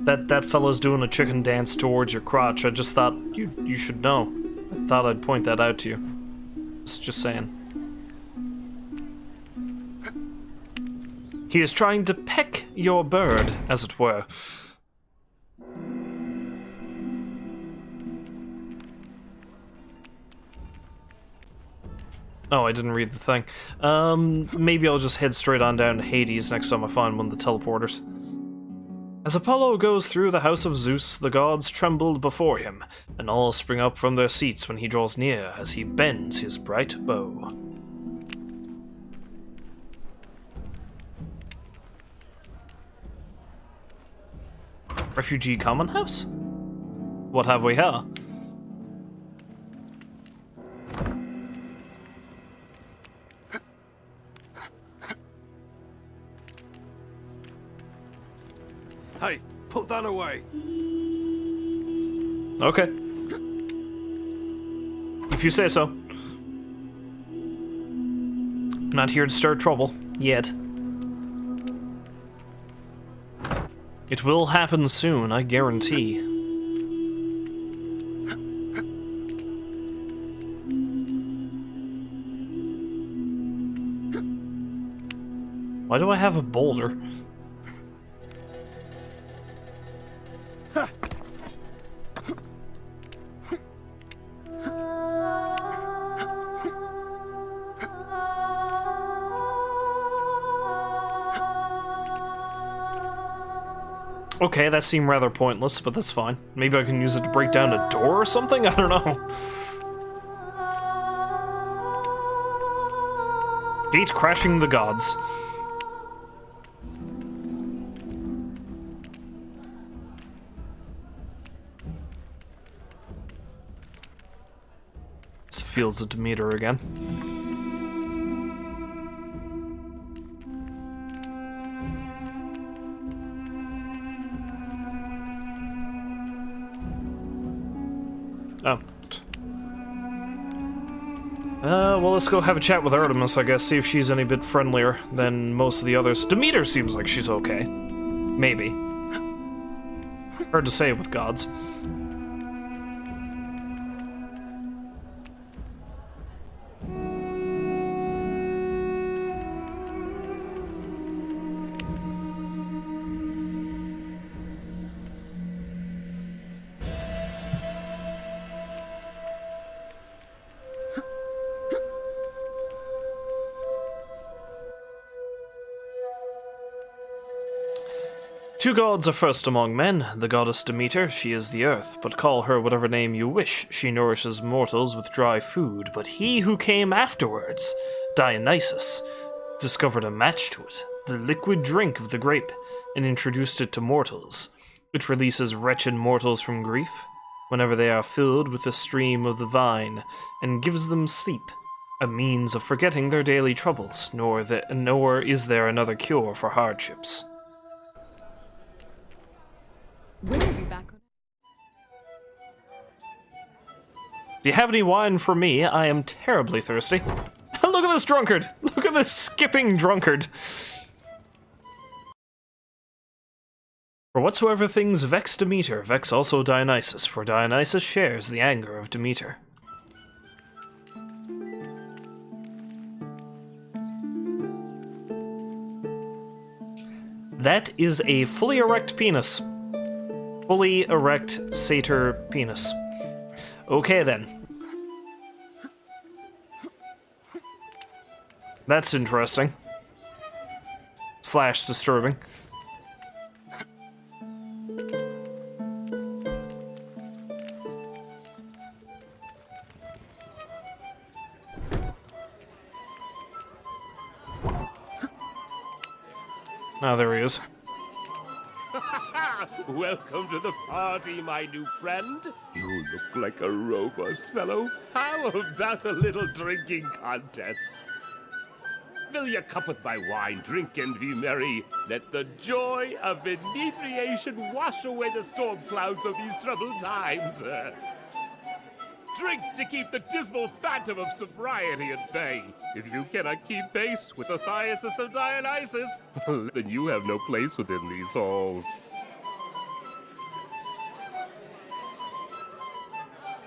That fella's doing a chicken dance towards your crotch. I just thought you should know. I thought I'd point that out to you. Just saying. He is trying to peck your bird, as it were. Oh, I didn't read the thing. Maybe I'll just head straight on down to Hades next time I find one of the teleporters. As Apollo goes through the house of Zeus, the gods tremble before him, and all spring up from their seats when he draws near as he bends his bright bow. Refugee common house? What have we here? Hey, put that away. Okay. If you say so. I'm not here to start trouble. Yet. It will happen soon, I guarantee. Why do I have a boulder? Okay, that seemed rather pointless, but that's fine. Maybe I can use it to break down a door or something? I don't know. Gate crashing the gods. It's Fields of Demeter again. Oh. Well, let's go have a chat with Artemis, I guess, see if she's any bit friendlier than most of the others. Demeter seems like she's okay. Maybe. Hard to say with gods. Two gods are first among men, the goddess Demeter, she is the earth, but call her whatever name you wish. She nourishes mortals with dry food, but he who came afterwards, Dionysus, discovered a match to it, the liquid drink of the grape, and introduced it to mortals. It releases wretched mortals from grief, whenever they are filled with the stream of the vine, and gives them sleep, a means of forgetting their daily troubles, nor is there another cure for hardships. We'll be back on. Do you have any wine for me? I am terribly thirsty. Look at this drunkard! Look at this skipping drunkard! For whatsoever things vex Demeter, vex also Dionysus, for Dionysus shares the anger of Demeter. That is a fully erect penis. Fully erect satyr penis. Okay then. That's interesting. / disturbing. Ah, there he is. Welcome to the party, my new friend. You look like a robust fellow. How about a little drinking contest? Fill your cup with my wine, drink and be merry. Let the joy of inebriation wash away the storm clouds of these troubled times. Drink to keep the dismal phantom of sobriety at bay. If you cannot keep pace with the thyasis of Dionysus, then you have no place within these halls.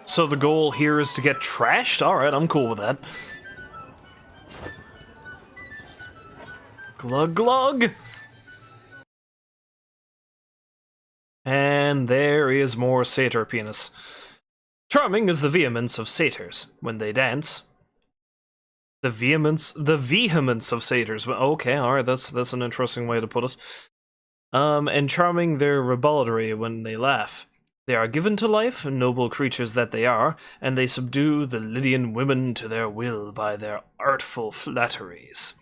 So the goal here is to get trashed? Alright, I'm cool with that. Glug glug! And there is more satyr penis. Charming is the vehemence of satyrs when they dance. The vehemence of satyrs. Okay, alright, that's an interesting way to put it. And charming their ribaldry when they laugh. They are given to life, noble creatures that they are, and they subdue the Lydian women to their will by their artful flatteries.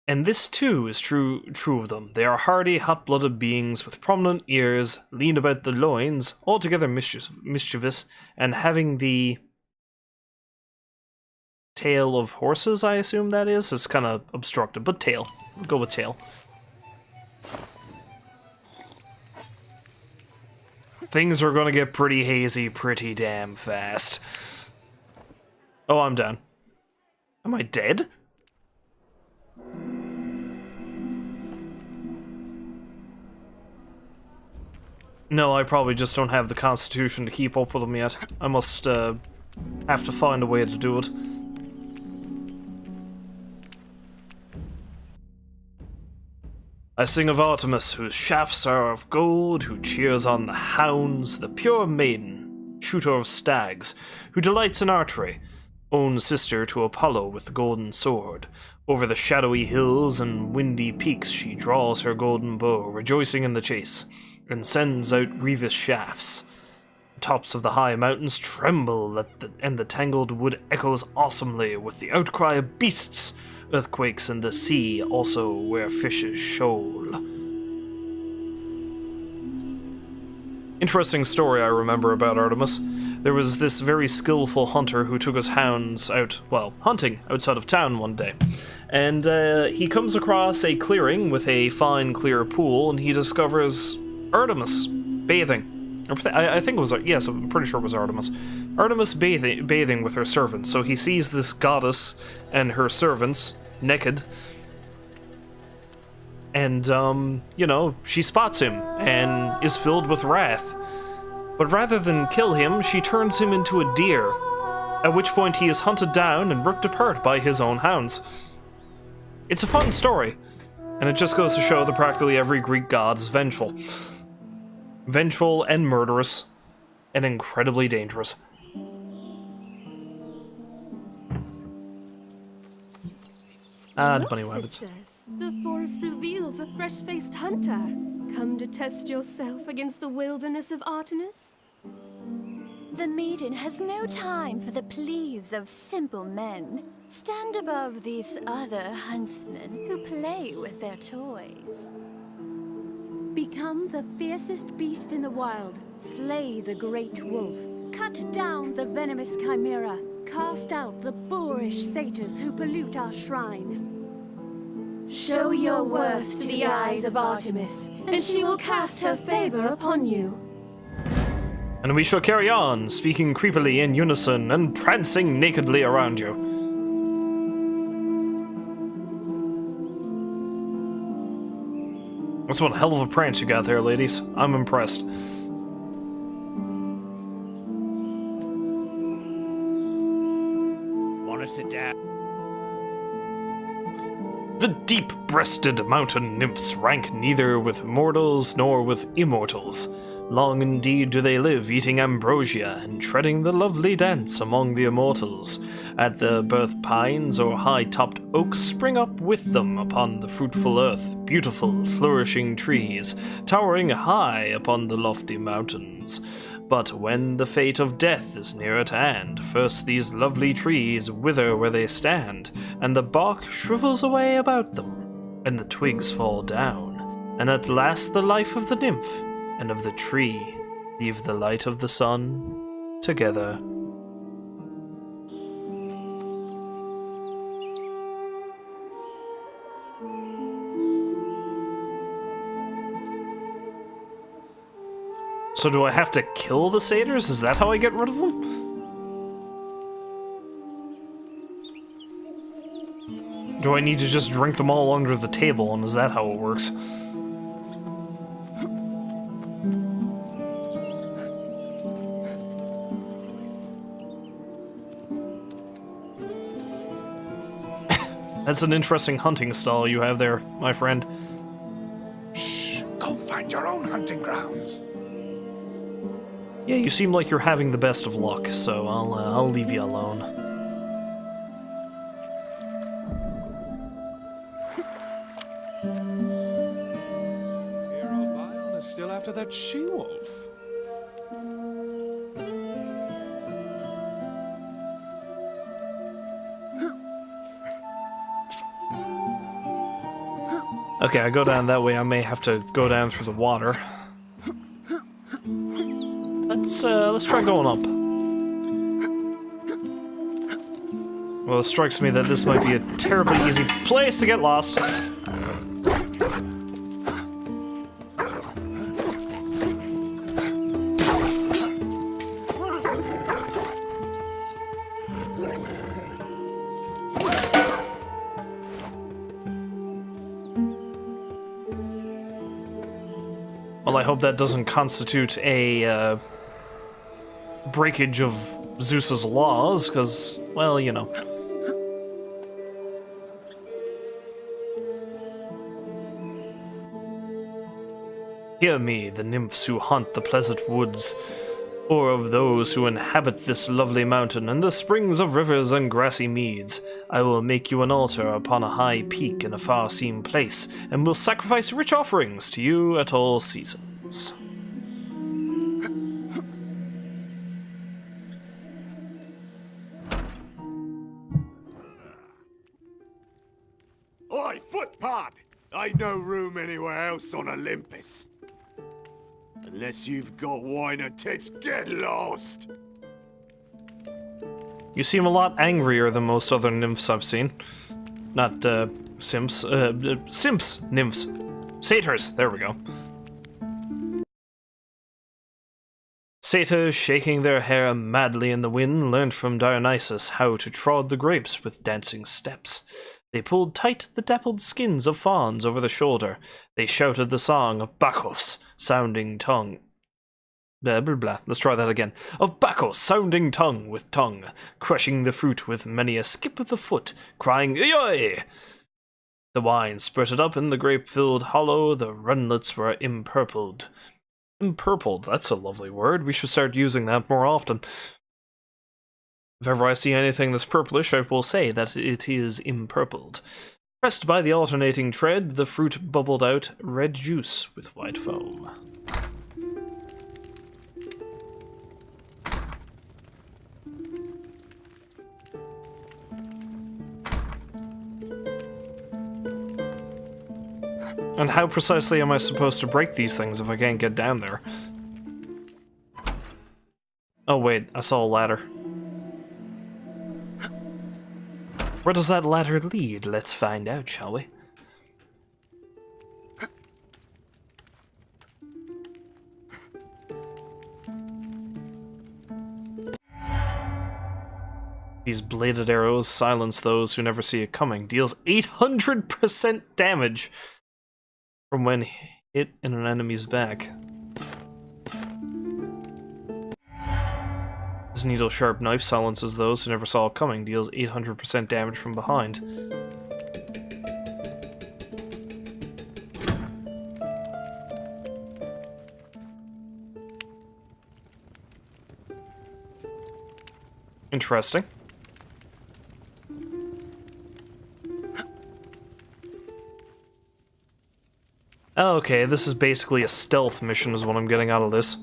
And this too is true of them. They are hardy, hot-blooded beings with prominent ears, lean about the loins, altogether mischievous, and having the tail of horses, I assume that is? It's kind of obstructed, but tail. We'll go with tail. Things are gonna get pretty hazy pretty damn fast. Oh, I'm down. Am I dead? No, I probably just don't have the constitution to keep up with them yet. I must, have to find a way to do it. I sing of Artemis, whose shafts are of gold, who cheers on the hounds, the pure maiden, shooter of stags, who delights in archery, own sister to Apollo with the golden sword. Over the shadowy hills and windy peaks she draws her golden bow, rejoicing in the chase, and sends out grievous shafts. The tops of the high mountains tremble, and the tangled wood echoes awesomely with the outcry of beasts. Earthquakes in the sea also where fishes shoal. Interesting story I remember about Artemis. There was this very skillful hunter who took his hounds out, well, hunting outside of town one day. And he comes across a clearing with a fine, clear pool, and he discovers Artemis bathing. I think it was, yes, I'm pretty sure it was Artemis. Artemis bathing with her servants. So he sees this goddess and her servants naked. And, you know, she spots him and is filled with wrath. But rather than kill him, she turns him into a deer, at which point he is hunted down and ripped apart by his own hounds. It's a fun story, and it just goes to show that practically every Greek god is vengeful. Vengeful and murderous, and incredibly dangerous. Look, bunny rabbits. sisters, the forest reveals a fresh-faced hunter. Come to test yourself against the wilderness of Artemis? The maiden has no time for the pleas of simple men. Stand above these other huntsmen who play with their toys. Become the fiercest beast in the wild. Slay the great wolf. Cut down the venomous chimera. Cast out the boorish satyrs who pollute our shrine. Show your worth to the eyes of Artemis, and she will cast her favor upon you. And we shall carry on, speaking creepily in unison and prancing nakedly around you. That's one hell of a prance you got there, ladies. I'm impressed. Wanna sit down? The deep-breasted mountain nymphs rank neither with mortals nor with immortals. Long indeed do they live, eating ambrosia and treading the lovely dance among the immortals. At the birth pines or high-topped oaks spring up with them upon the fruitful earth, beautiful, flourishing trees, towering high upon the lofty mountains. But when the fate of death is near at hand, first these lovely trees wither where they stand, and the bark shrivels away about them, and the twigs fall down, and at last the life of the nymph and of the tree leave the light of the sun together. So do I have to kill the satyrs? Is that how I get rid of them? Do I need to just drink them all under the table, and is that how it works? That's an interesting hunting style you have there, my friend. Shh! Go find your own hunting grounds. Yeah, you seem like you're having the best of luck, so I'll leave you alone. Hero Bion is still after that she-wolf. Okay, I go down that way. I may have to go down through the water. Let's try going up. Well, it strikes me that this might be a terribly easy place to get lost. Well, I hope that doesn't constitute a breakage of Zeus's laws, because, well, you know. Hear me, the nymphs who haunt the pleasant woods, or of those who inhabit this lovely mountain and the springs of rivers and grassy meads. I will make you an altar upon a high peak in a far-seen place, and will sacrifice rich offerings to you at all seasons. Oi, footpad! Ain't no room anywhere else on Olympus. Unless you've got wine and tits, get lost! You seem a lot angrier than most other nymphs I've seen. Not, simps. Simps! Nymphs. Satyrs! There we go. Satyrs, shaking their hair madly in the wind, learned from Dionysus how to trod the grapes with dancing steps. They pulled tight the dappled skins of fawns over the shoulder. They shouted the song of Bacchus, sounding tongue. Blah, blah, blah. Let's try that again. Of Bacchus, sounding tongue with tongue, crushing the fruit with many a skip of the foot, crying, "Oi!" The wine spurted up in the grape-filled hollow, the runlets were empurpled. Empurpled, that's a lovely word. We should start using that more often. If ever I see anything that's purplish, I will say that it is empurpled. Pressed by the alternating tread, the fruit bubbled out red juice with white foam. And how precisely am I supposed to break these things if I can't get down there? Oh wait, I saw a ladder. Where does that ladder lead? Let's find out, shall we? These bladed arrows silence those who never see it coming. Deals 800% damage from when hit in an enemy's back. This needle-sharp knife silences those who never saw it coming. Deals 800% damage from behind. Interesting. Okay, this is basically a stealth mission is what I'm getting out of this.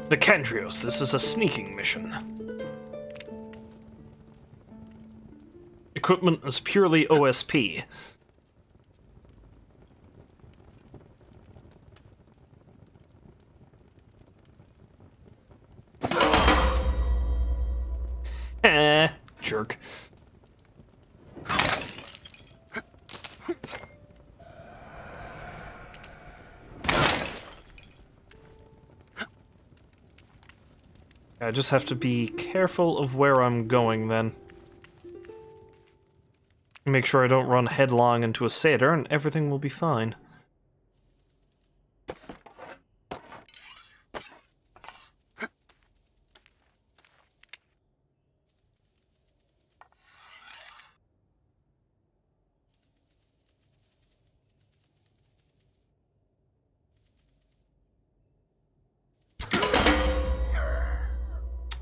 Nicandrios, this is a sneaking mission. Equipment is purely OSP. Jerk. I just have to be careful of where I'm going then. Make sure I don't run headlong into a satyr and everything will be fine.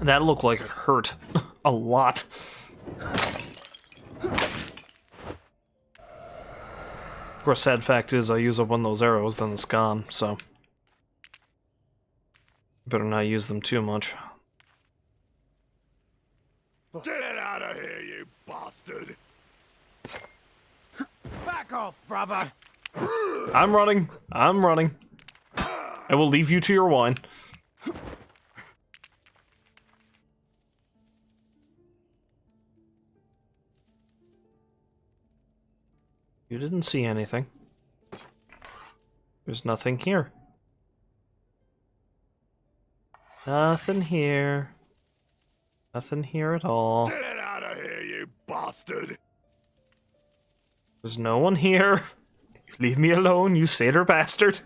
That looked like it hurt a lot. Of course, sad fact is I use up one of those arrows, then it's gone, so... better not use them too much. Get out of here, you bastard! Back off, brother! I'm running. I'm running. I will leave you to your wine. You didn't see anything. There's nothing here. Nothing here. Nothing here at all. Get out of here, you bastard! There's no one here. Leave me alone, you satyr bastard.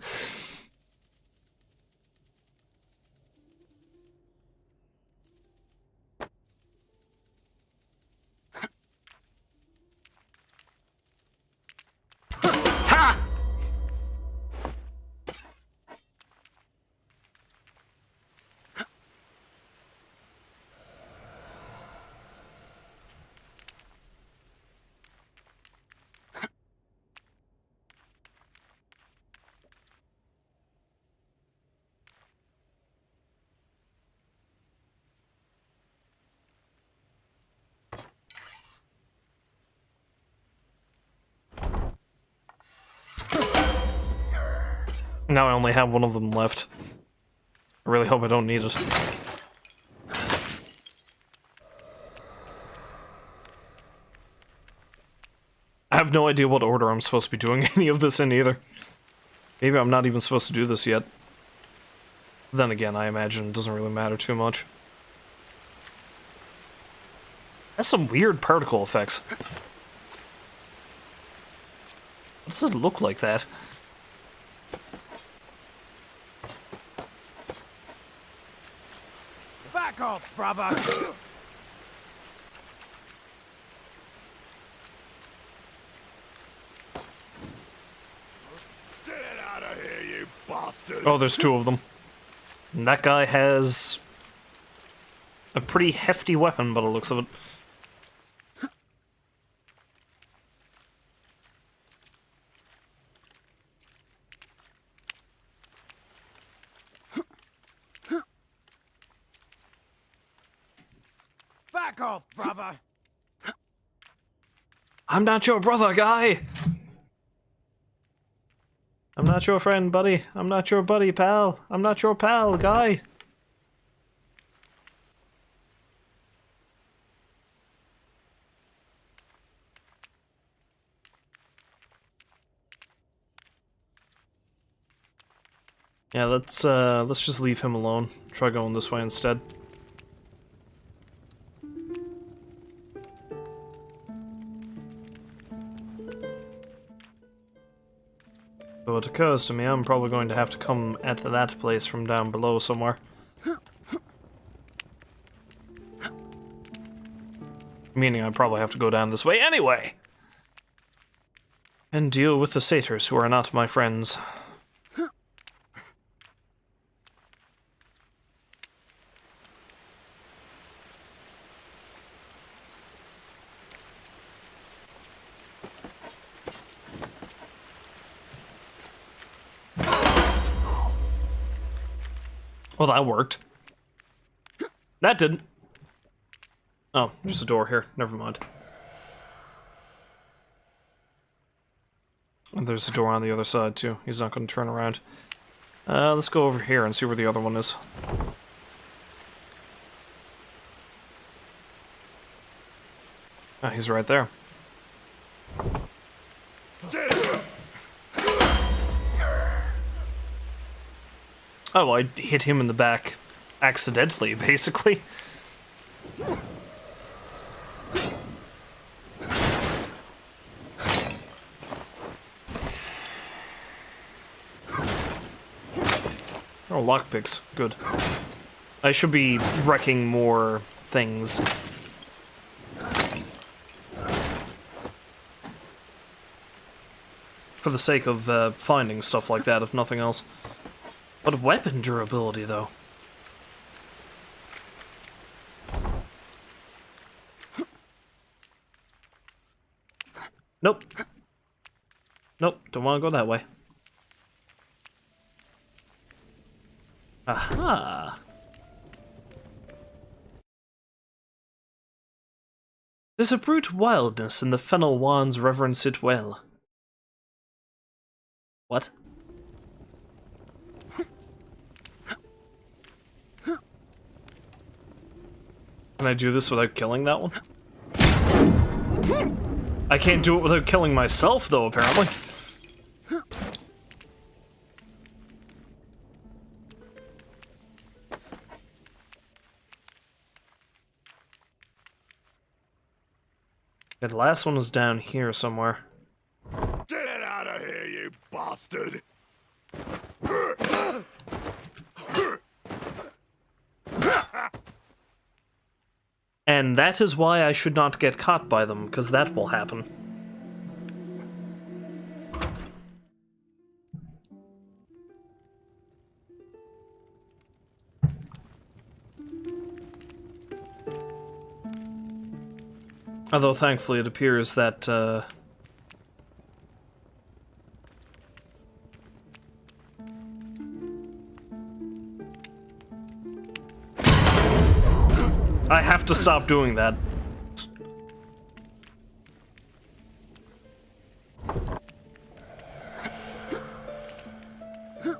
Now I only have one of them left. I really hope I don't need it. I have no idea what order I'm supposed to be doing any of this in either. Maybe I'm not even supposed to do this yet. Then again, I imagine it doesn't really matter too much. That's some weird particle effects. What does it look like that? Back off, brother! bastard! Oh, there's two of them. And that guy has a pretty hefty weapon by the looks of it. Back off, brother! I'm not your brother, guy! I'm not your friend, buddy. I'm not your buddy, pal. I'm not your pal, guy. Yeah, let's just leave him alone. Try going this way instead. So it occurs to me I'm probably going to have to come at that place from down below somewhere. Meaning I probably have to go down this way anyway! And deal with the satyrs who are not my friends. Well, that worked. That didn't. Oh, there's a door here. Never mind. And there's a door on the other side, too. He's not going to turn around. Let's go over here and see where the other one is. Ah, he's right there. Oh, I hit him in the back accidentally, basically. Oh, lockpicks. Good. I should be wrecking more things. For the sake of finding stuff like that, if nothing else. But weapon durability, though. Nope. Nope, don't want to go that way. Aha! There's a brute wildness in the fennel wands reverence it well. What? Can I do this without killing that one? I can't do it without killing myself, though, apparently. Yeah, the last one was down here somewhere. Get out of here, you bastard! And that is why I should not get caught by them, because that will happen. Although, thankfully, it appears that, I have to stop doing that. But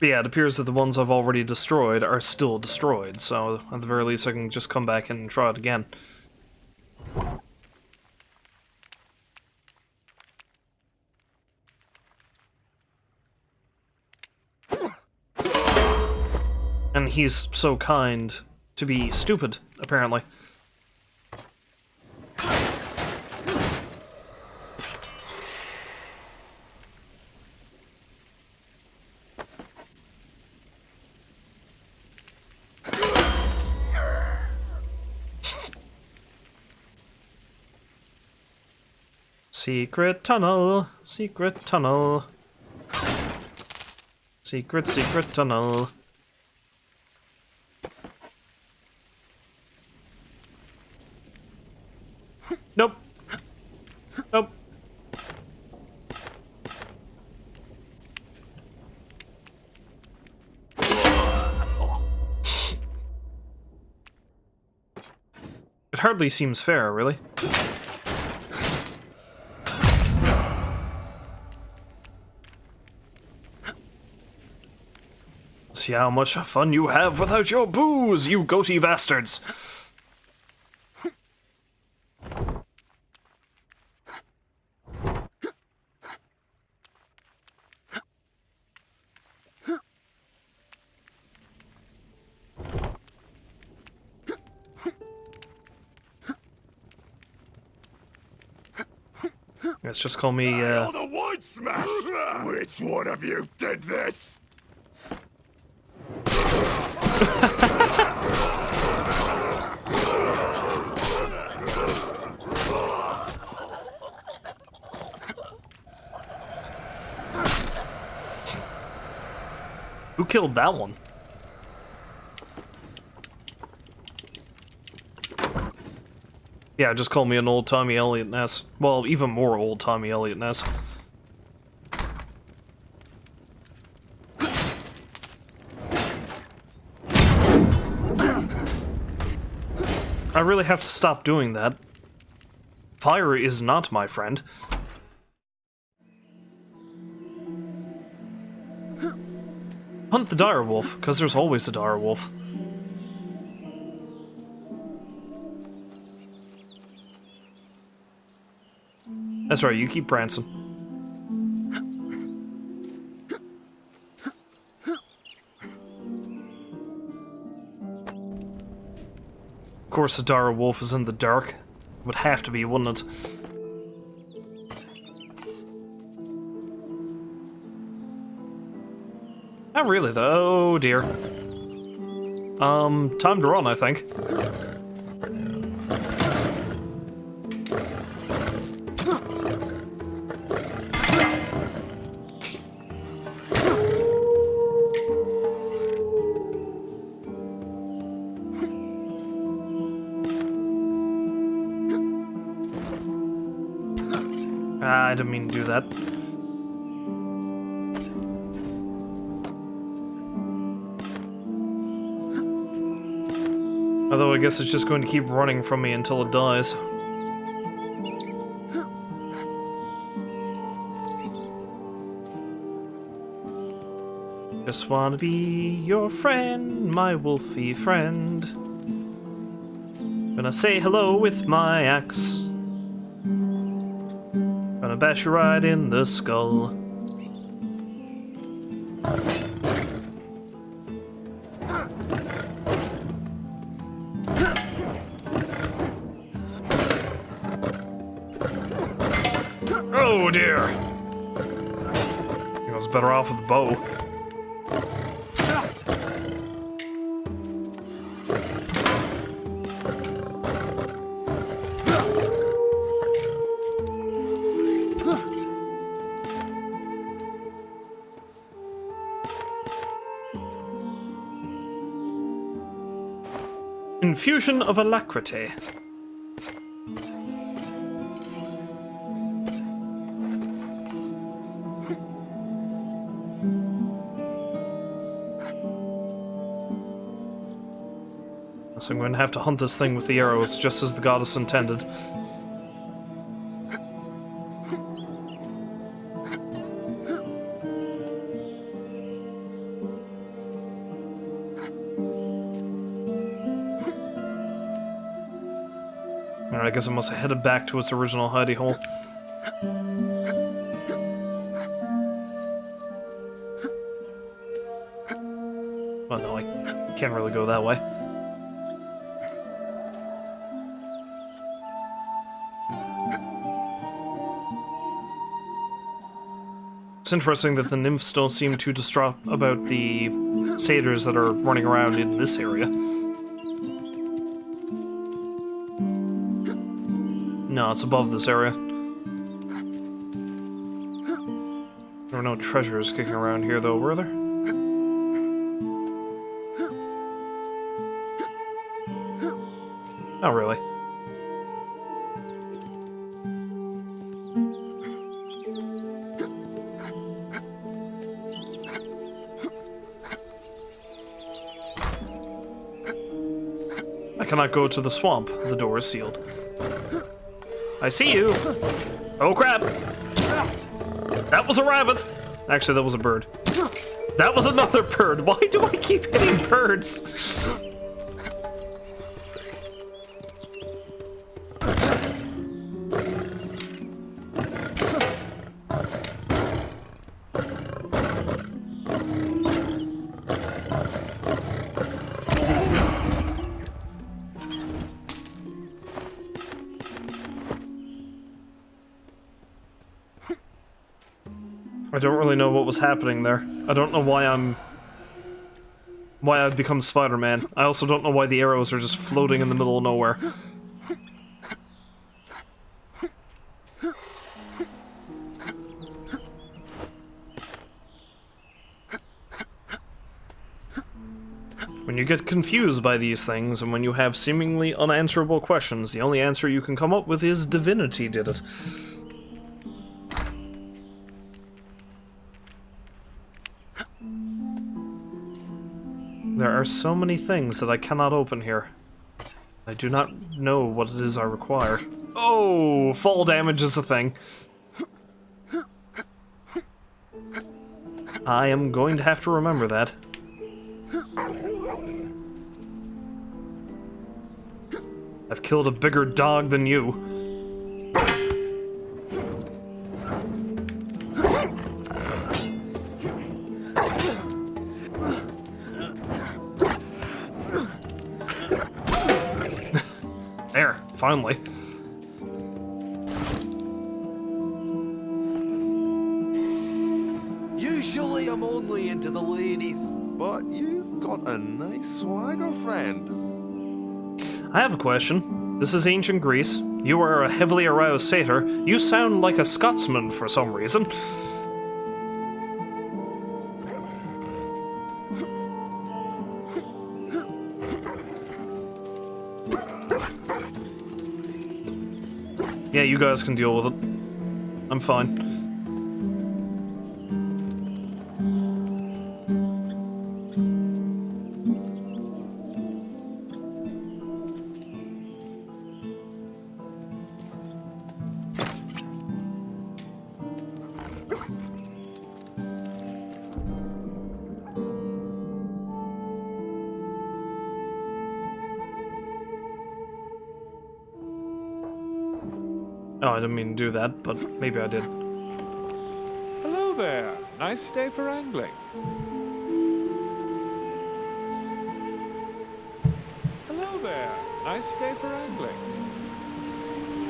yeah, it appears that the ones I've already destroyed are still destroyed, so at the very least I can just come back and try it again. And he's so kind to be stupid, apparently. Secret tunnel, secret tunnel. Secret, secret tunnel. Nope. Nope. It hardly seems fair, really. See how much fun you have without your booze, you goatee bastards! Let's just call me, Hail the wood smash! Which one of you did this? Who killed that one? Yeah, just call me an old Tommy Elliot Ness. Well, even more old Tommy Elliot Ness. I really have to stop doing that. Fire is not my friend. Hunt the direwolf, because there's always a direwolf. That's right, you keep prancing. Of course the direwolf is in the dark. Would have to be, wouldn't it? Not really, though. Oh, dear. Time to run, I think. I didn't mean to do that. Although I guess it's just going to keep running from me until it dies. Just wanna be your friend, my wolfy friend. Gonna say hello with my axe. Gonna bash you right in the skull. Oh dear! I think I was better off with the bow. Infusion of alacrity. So I'm going to have to hunt this thing with the arrows, just as the goddess intended. Alright, I guess it must have headed back to its original hidey hole. Well, no, I can't really go that way. It's interesting that the nymphs don't seem too distraught about the satyrs that are running around in this area. No, it's above this area. There were no treasures kicking around here, though, were there? Not really. I cannot go to the swamp. The door is sealed. I see you! Oh crap! That was a rabbit! Actually, that was a bird. That was another bird! Why do I keep hitting birds? I don't really know what was happening there. I don't know why I've become Spider-Man. I also don't know why the arrows are just floating in the middle of nowhere. When you get confused by these things, and when you have seemingly unanswerable questions, the only answer you can come up with is divinity did it. There are so many things that I cannot open here. I do not know what it is I require. Oh, fall damage is a thing. I am going to have to remember that. I've killed a bigger dog than you. There, finally. Usually I'm only into the ladies, but you've got a nice swagger, friend. I have a question. This is ancient Greece. You are a heavily aroused satyr. You sound like a Scotsman for some reason. Yeah, you guys can deal with it. I'm fine. Oh, I didn't mean to do that, but maybe I did. Hello there. Nice day for angling. Hello there. Nice day for angling.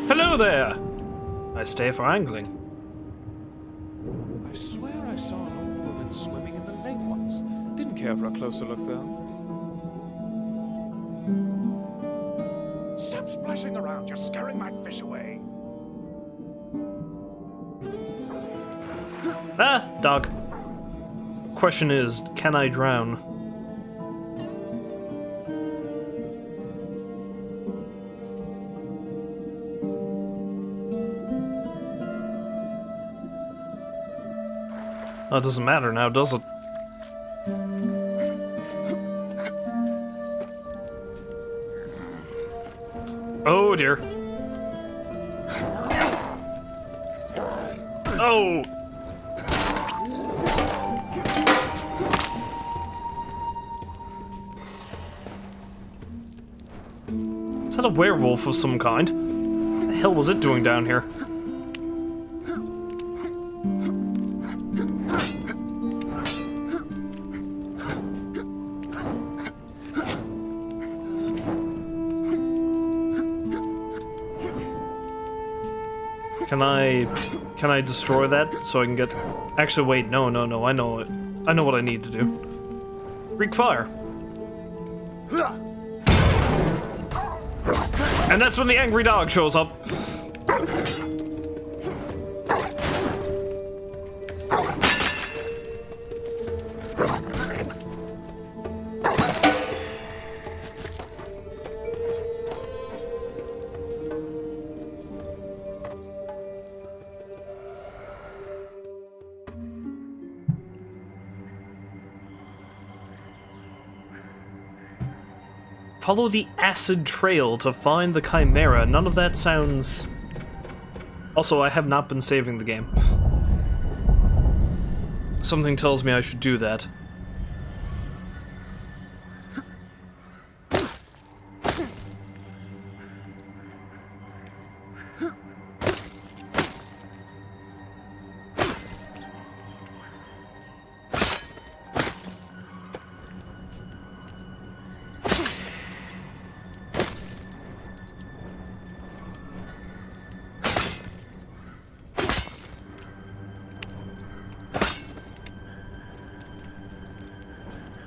Hello there! Nice day for angling. I swear I saw an old woman swimming in the lake once. Didn't care for a closer look, though. Stop splashing around. You're scaring my fish away. Ah, dog. Question is, can I drown? Oh, it doesn't matter now, does it? Oh dear. Oh! Is that a werewolf of some kind? What the hell was it doing down here? Can I destroy that so I can get... Actually, wait, no, I know it. I know what I need to do. Wreak fire. And that's when the angry dog shows up. Follow the acid trail to find the Chimera. None of that sounds... Also, I have not been saving the game. Something tells me I should do that.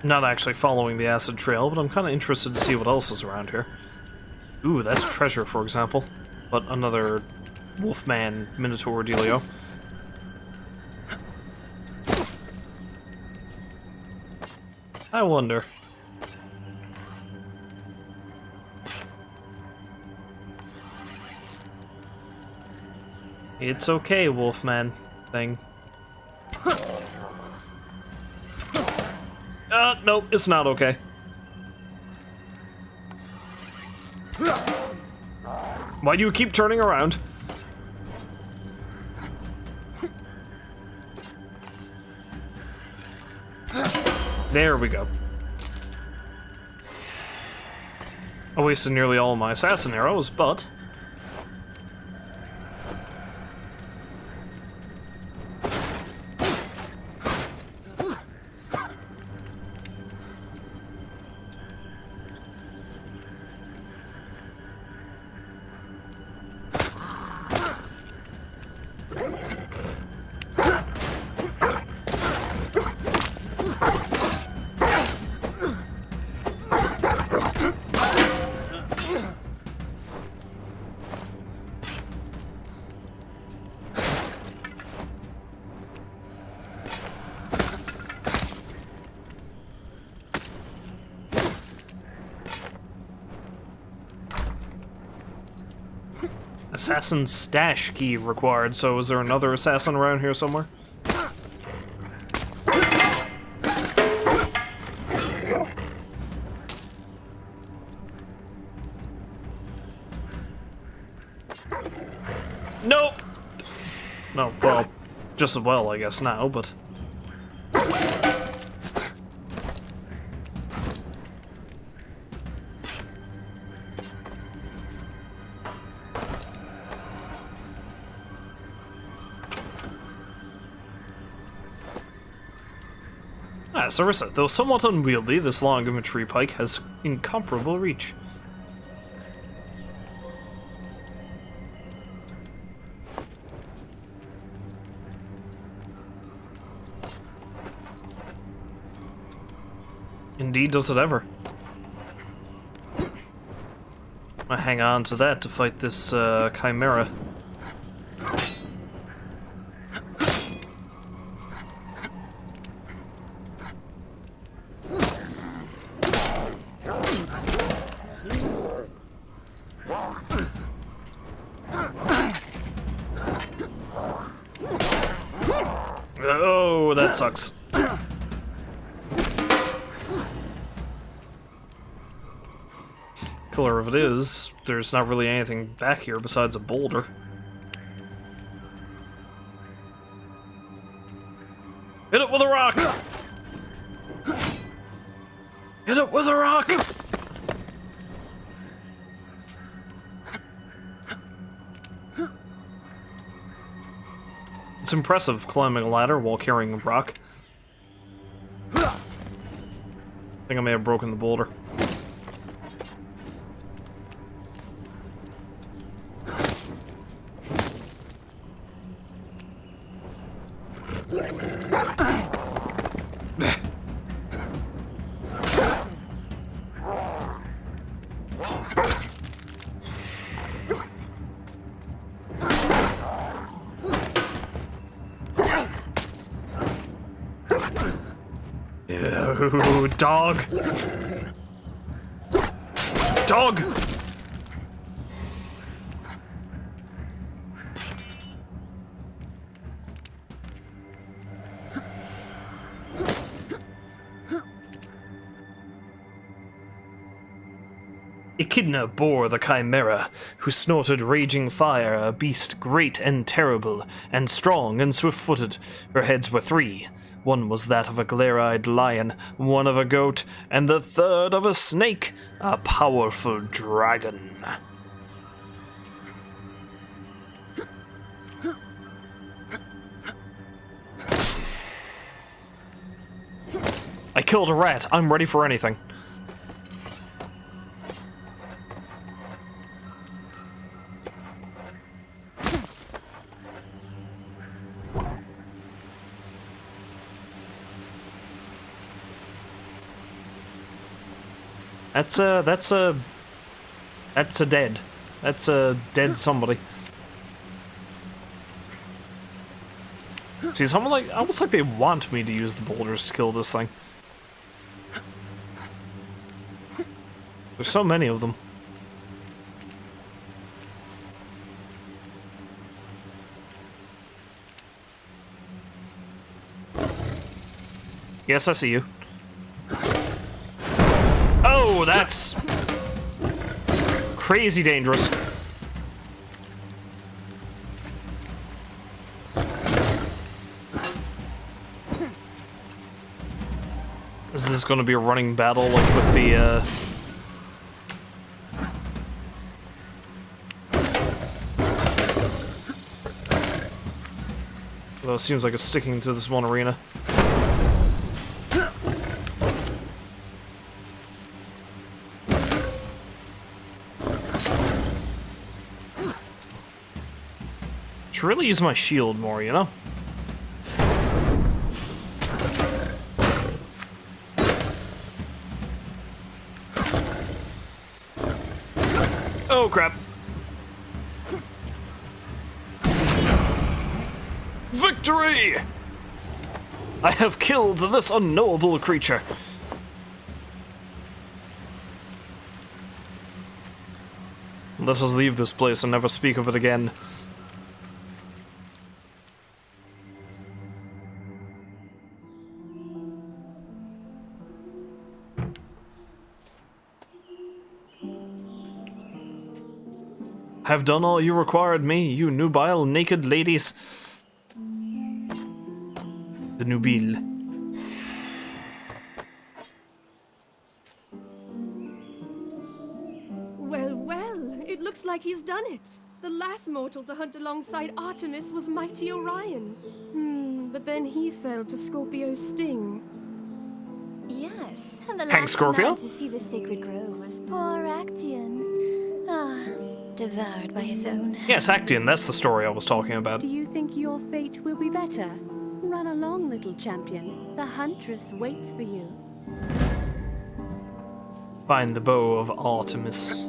Not actually following the acid trail, but I'm kind of interested to see what else is around here. Ooh, that's treasure, for example. But another Wolfman Minotaur dealio. I wonder. It's okay, Wolfman thing. Nope, it's not okay. Why do you keep turning around? There we go. I wasted nearly all my assassin arrows, but... Assassin stash key required, so is there another assassin around here somewhere? Nope! No, well, just as well, I guess, now, but... Sarissa, though somewhat unwieldy, this long infantry pike has incomparable reach. Indeed, does it ever. I hang on to that to fight this Chimera. Oh, that sucks. Killer if it is, there's not really anything back here besides a boulder. Hit it with a rock! Hit it with a rock! It's impressive climbing a ladder while carrying a rock. I think I may have broken the boulder. Ew, dog! Dog! Echidna bore the Chimera, who snorted raging fire, a beast great and terrible, and strong and swift-footed. Her heads were 3. One was that of a glare-eyed lion, one of a goat, and the third of a snake, a powerful dragon. I killed a rat. I'm ready for anything. That's a dead. That's a dead somebody. See, it's almost like they want me to use the boulders to kill this thing. There's so many of them. Yes, I see you. Oh, that's crazy dangerous. Is this going to be a running battle like with the Well, it seems like it's sticking to this one arena. Should really use my shield more, you know? Oh, crap. Victory! I have killed this unknowable creature. Let us leave this place and never speak of it again. Have done all you required me, you nubile naked ladies. The nubile. Well, well, it looks like he's done it. The last mortal to hunt alongside Artemis was mighty Orion. But then he fell to Scorpio's sting. Yes, and the Hank last Scorpio? man to see the sacred grove was poor Actaeon. Devoured by his own hand. Yes, Actaeon, that's the story I was talking about. Do you think your fate will be better? Run along, little champion. The huntress waits for you. Find the bow of Artemis.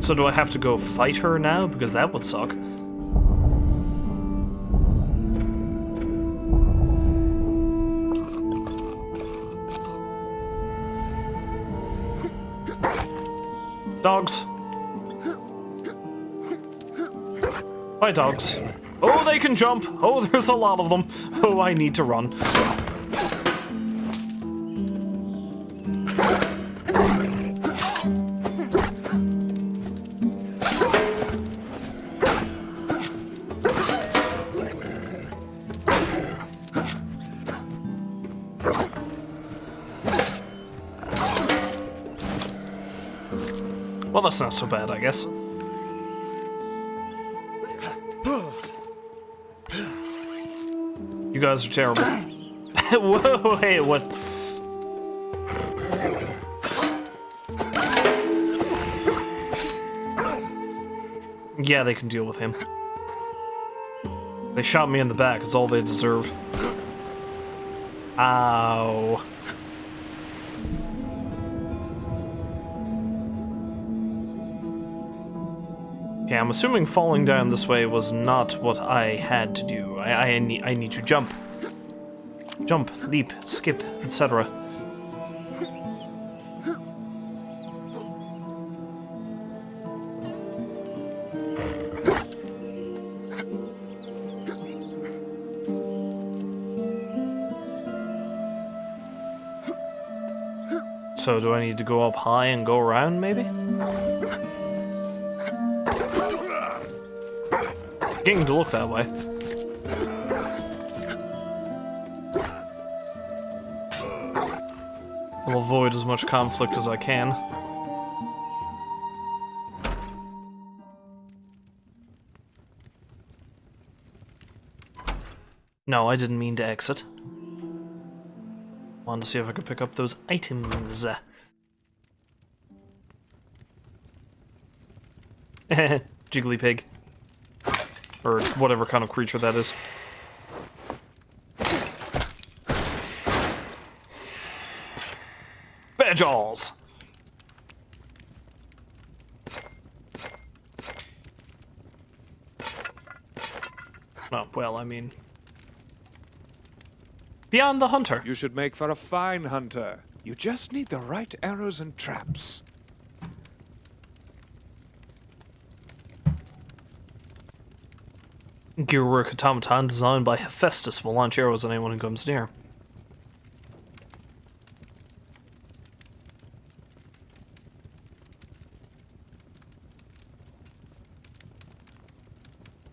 So do I have to go fight her now? Because that would suck. Dogs. Bye, dogs. Oh, they can jump. Oh, there's a lot of them. Oh, I need to run. Well, that's not so bad, I guess. You guys are terrible. Whoa, hey, what? Yeah, they can deal with him. They shot me in the back, it's all they deserve. Ow. Okay, I'm assuming falling down this way was not what I had to do. I need to jump. Jump, leap, skip, etc. So do I need to go up high and go around, maybe? Getting to look that way. I'll avoid as much conflict as I can. No, I didn't mean to exit. Wanted to see if I could pick up those items. Jiggly pig. Or whatever kind of creature that is. Badgers! Oh, well, I mean... Beyond the hunter. You should make for a fine hunter. You just need the right arrows and traps. Gearwork automaton designed by Hephaestus will launch arrows at anyone who comes near.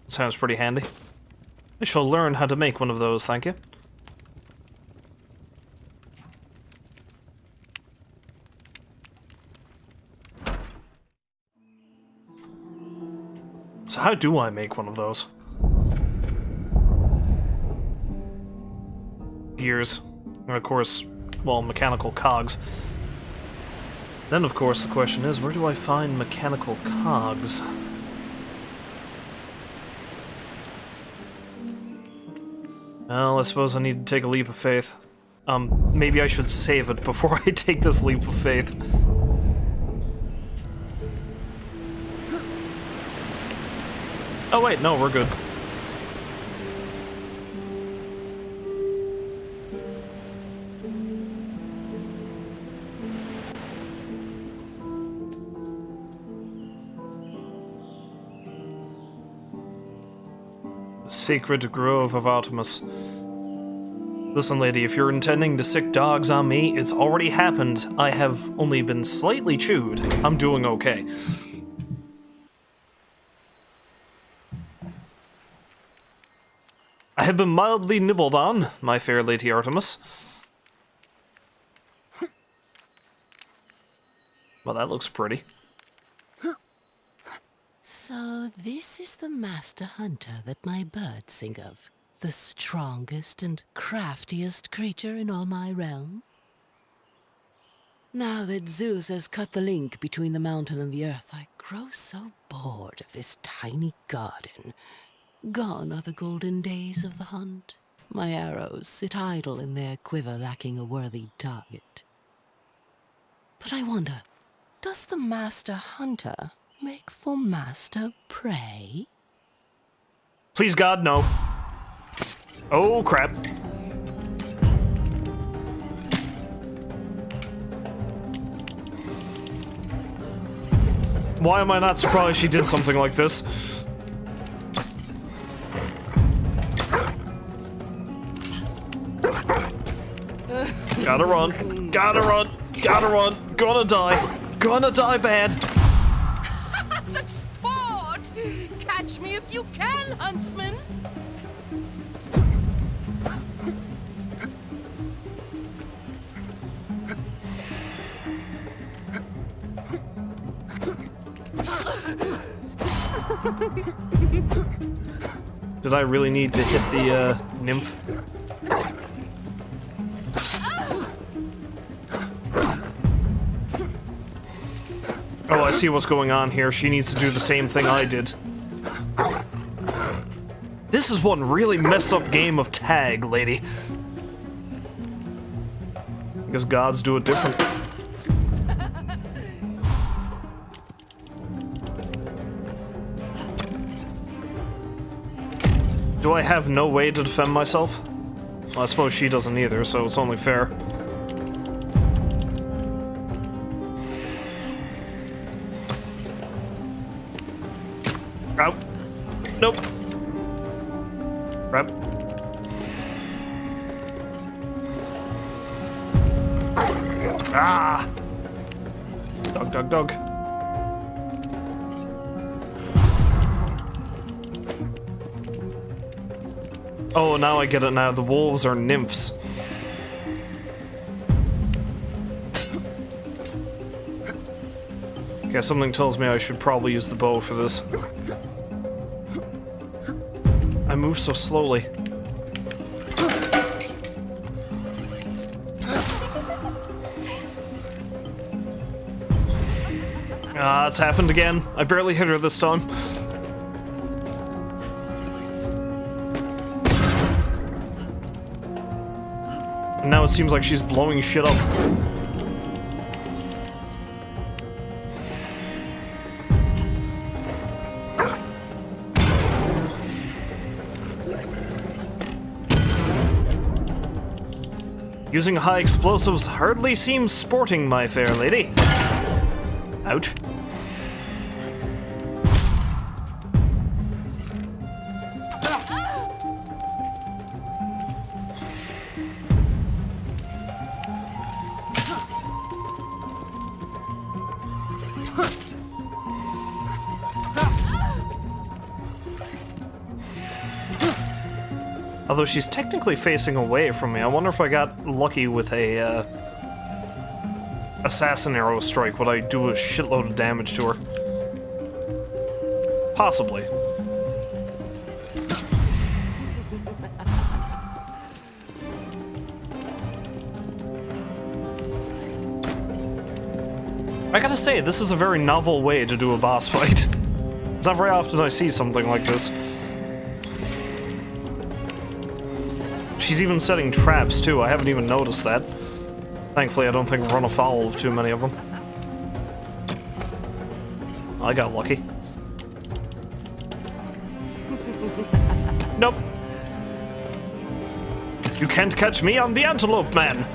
Sounds pretty handy. I shall learn how to make one of those, thank you. So how do I make one of those? Gears. And of course, well, mechanical cogs. Then of course the question is, where do I find mechanical cogs? Well, I suppose I need to take a leap of faith. Maybe I should save it before I take this leap of faith. Oh wait, no, we're good. The Sacred Grove of Artemis. Listen, lady, if you're intending to sick dogs on me, it's already happened. I have only been slightly chewed. I'm doing okay. I have been mildly nibbled on, my fair lady Artemis. Well, that looks pretty. So this is the master hunter that my birds sing of. The strongest and craftiest creature in all my realm. Now that Zeus has cut the link between the mountain and the earth, I grow so bored of this tiny garden. Gone are the golden days of the hunt. My arrows sit idle in their quiver, lacking a worthy target. But I wonder, does the master hunter make for master prey? Please God, no. Oh, crap. Why am I not surprised she did something like this? Gotta run, gotta run, gotta run, gonna die bad. Such sport! Catch me if you can, huntsman! Did I really need to hit the nymph? Oh, I see what's going on here. She needs to do the same thing I did. This is one really messed up game of tag, lady. I guess gods do it different. Do I have no way to defend myself? Well, I suppose she doesn't either, so it's only fair. Ow. Nope. Crap. Ah! Dog, dog, dog. Oh, now I get it now. The wolves are nymphs. Okay, something tells me I should probably use the bow for this. I move so slowly. Ah, it's happened again. I barely hit her this time. And now it seems like she's blowing shit up. Using high explosives hardly seems sporting, my fair lady. Ouch. Although she's technically facing away from me, I wonder if I got lucky with a assassin arrow strike, would I do a shitload of damage to her? Possibly. I gotta say, this is a very novel way to do a boss fight. It's not very often I see something like this. She's even setting traps, too. I haven't even noticed that. Thankfully, I don't think I've run afoul of too many of them. I got lucky. Nope. You can't catch me, I'm the antelope man!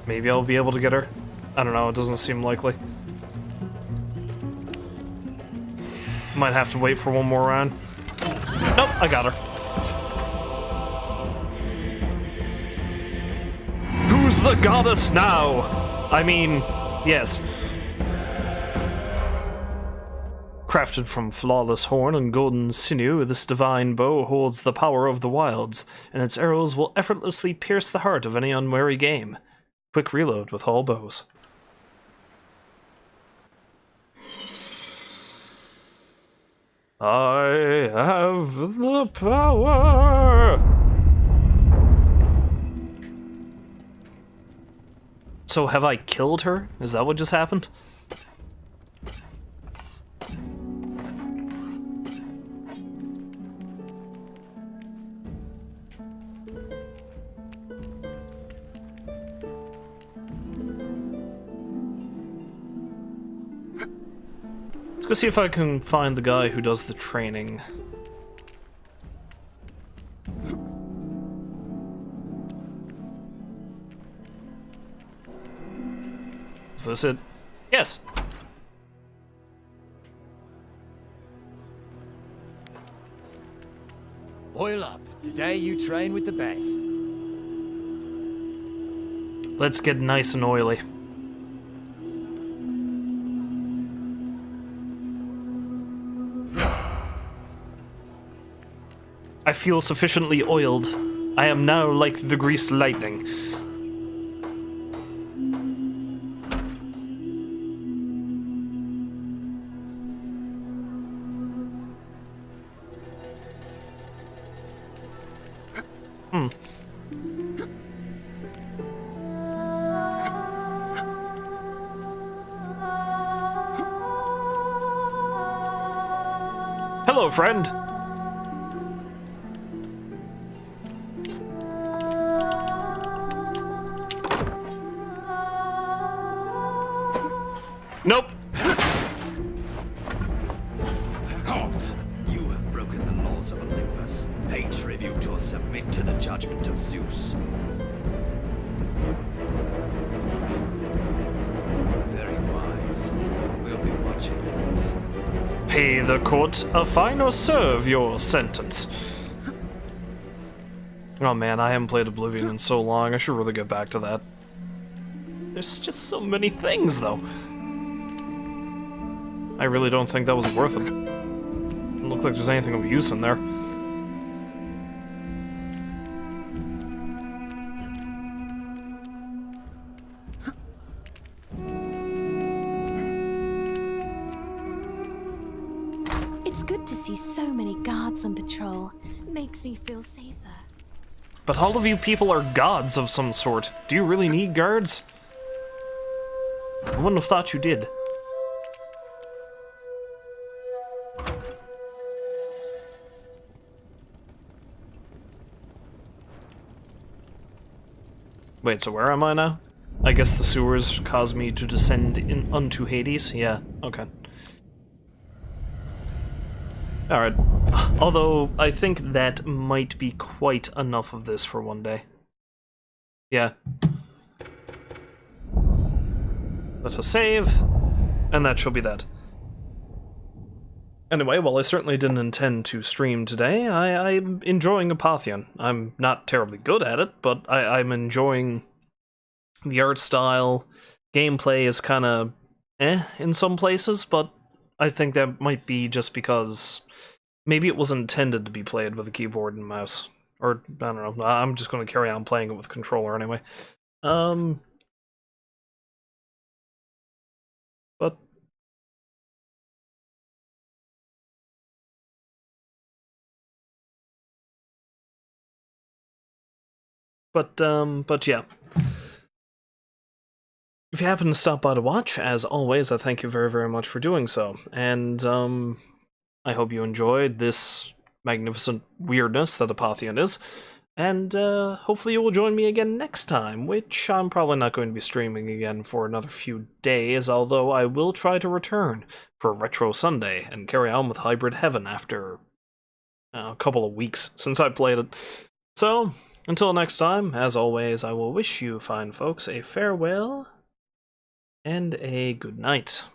Maybe I'll be able to get her. I don't know, it doesn't seem likely. Might have to wait for one more round. Nope, I got her. Who's the goddess now? I mean, yes. Crafted from flawless horn and golden sinew, this divine bow holds the power of the wilds, and its arrows will effortlessly pierce the heart of any unwary game. Quick reload with all bows. I have the power! So have I killed her? Is that what just happened? Let's go see if I can find the guy who does the training. Is this it? Yes! Oil up. Today you train with the best. Let's get nice and oily. I feel sufficiently oiled. I am now like the greased lightning. Hello, friend. Nope. tribute or submit to the judgment of Zeus. Very wise. We'll be watching you. Pay the court a fine or serve your sentence. Oh man, I haven't played Oblivion in so long. I should really get back to that. There's just so many things, though. I really don't think that was worth it. Doesn't look like there's anything of use in there. It's good to see so many guards on patrol. Makes me feel safer. But all of you people are gods of some sort. Do you really need guards? I wouldn't have thought you did. Wait, so where am I now? I guess the sewers caused me to descend unto Hades? Yeah, okay. Alright. Although, I think that might be quite enough of this for one day. Yeah. Let us save, and that shall be that. Anyway, while I certainly didn't intend to stream today, I'm enjoying Apotheon. I'm not terribly good at it, but I'm enjoying the art style. Gameplay is kind of in some places, but I think that might be just because maybe it was intended to be played with a keyboard and mouse. Or, I don't know, I'm just going to carry on playing it with a controller anyway. But yeah. If you happen to stop by to watch, as always, I thank you very, very much for doing so. And, I hope you enjoyed this magnificent weirdness that Apotheon is. And, hopefully you will join me again next time, which I'm probably not going to be streaming again for another few days, although I will try to return for Retro Sunday and carry on with Hybrid Heaven after a couple of weeks since I played it. So, until next time, as always, I will wish you fine folks a farewell and a good night.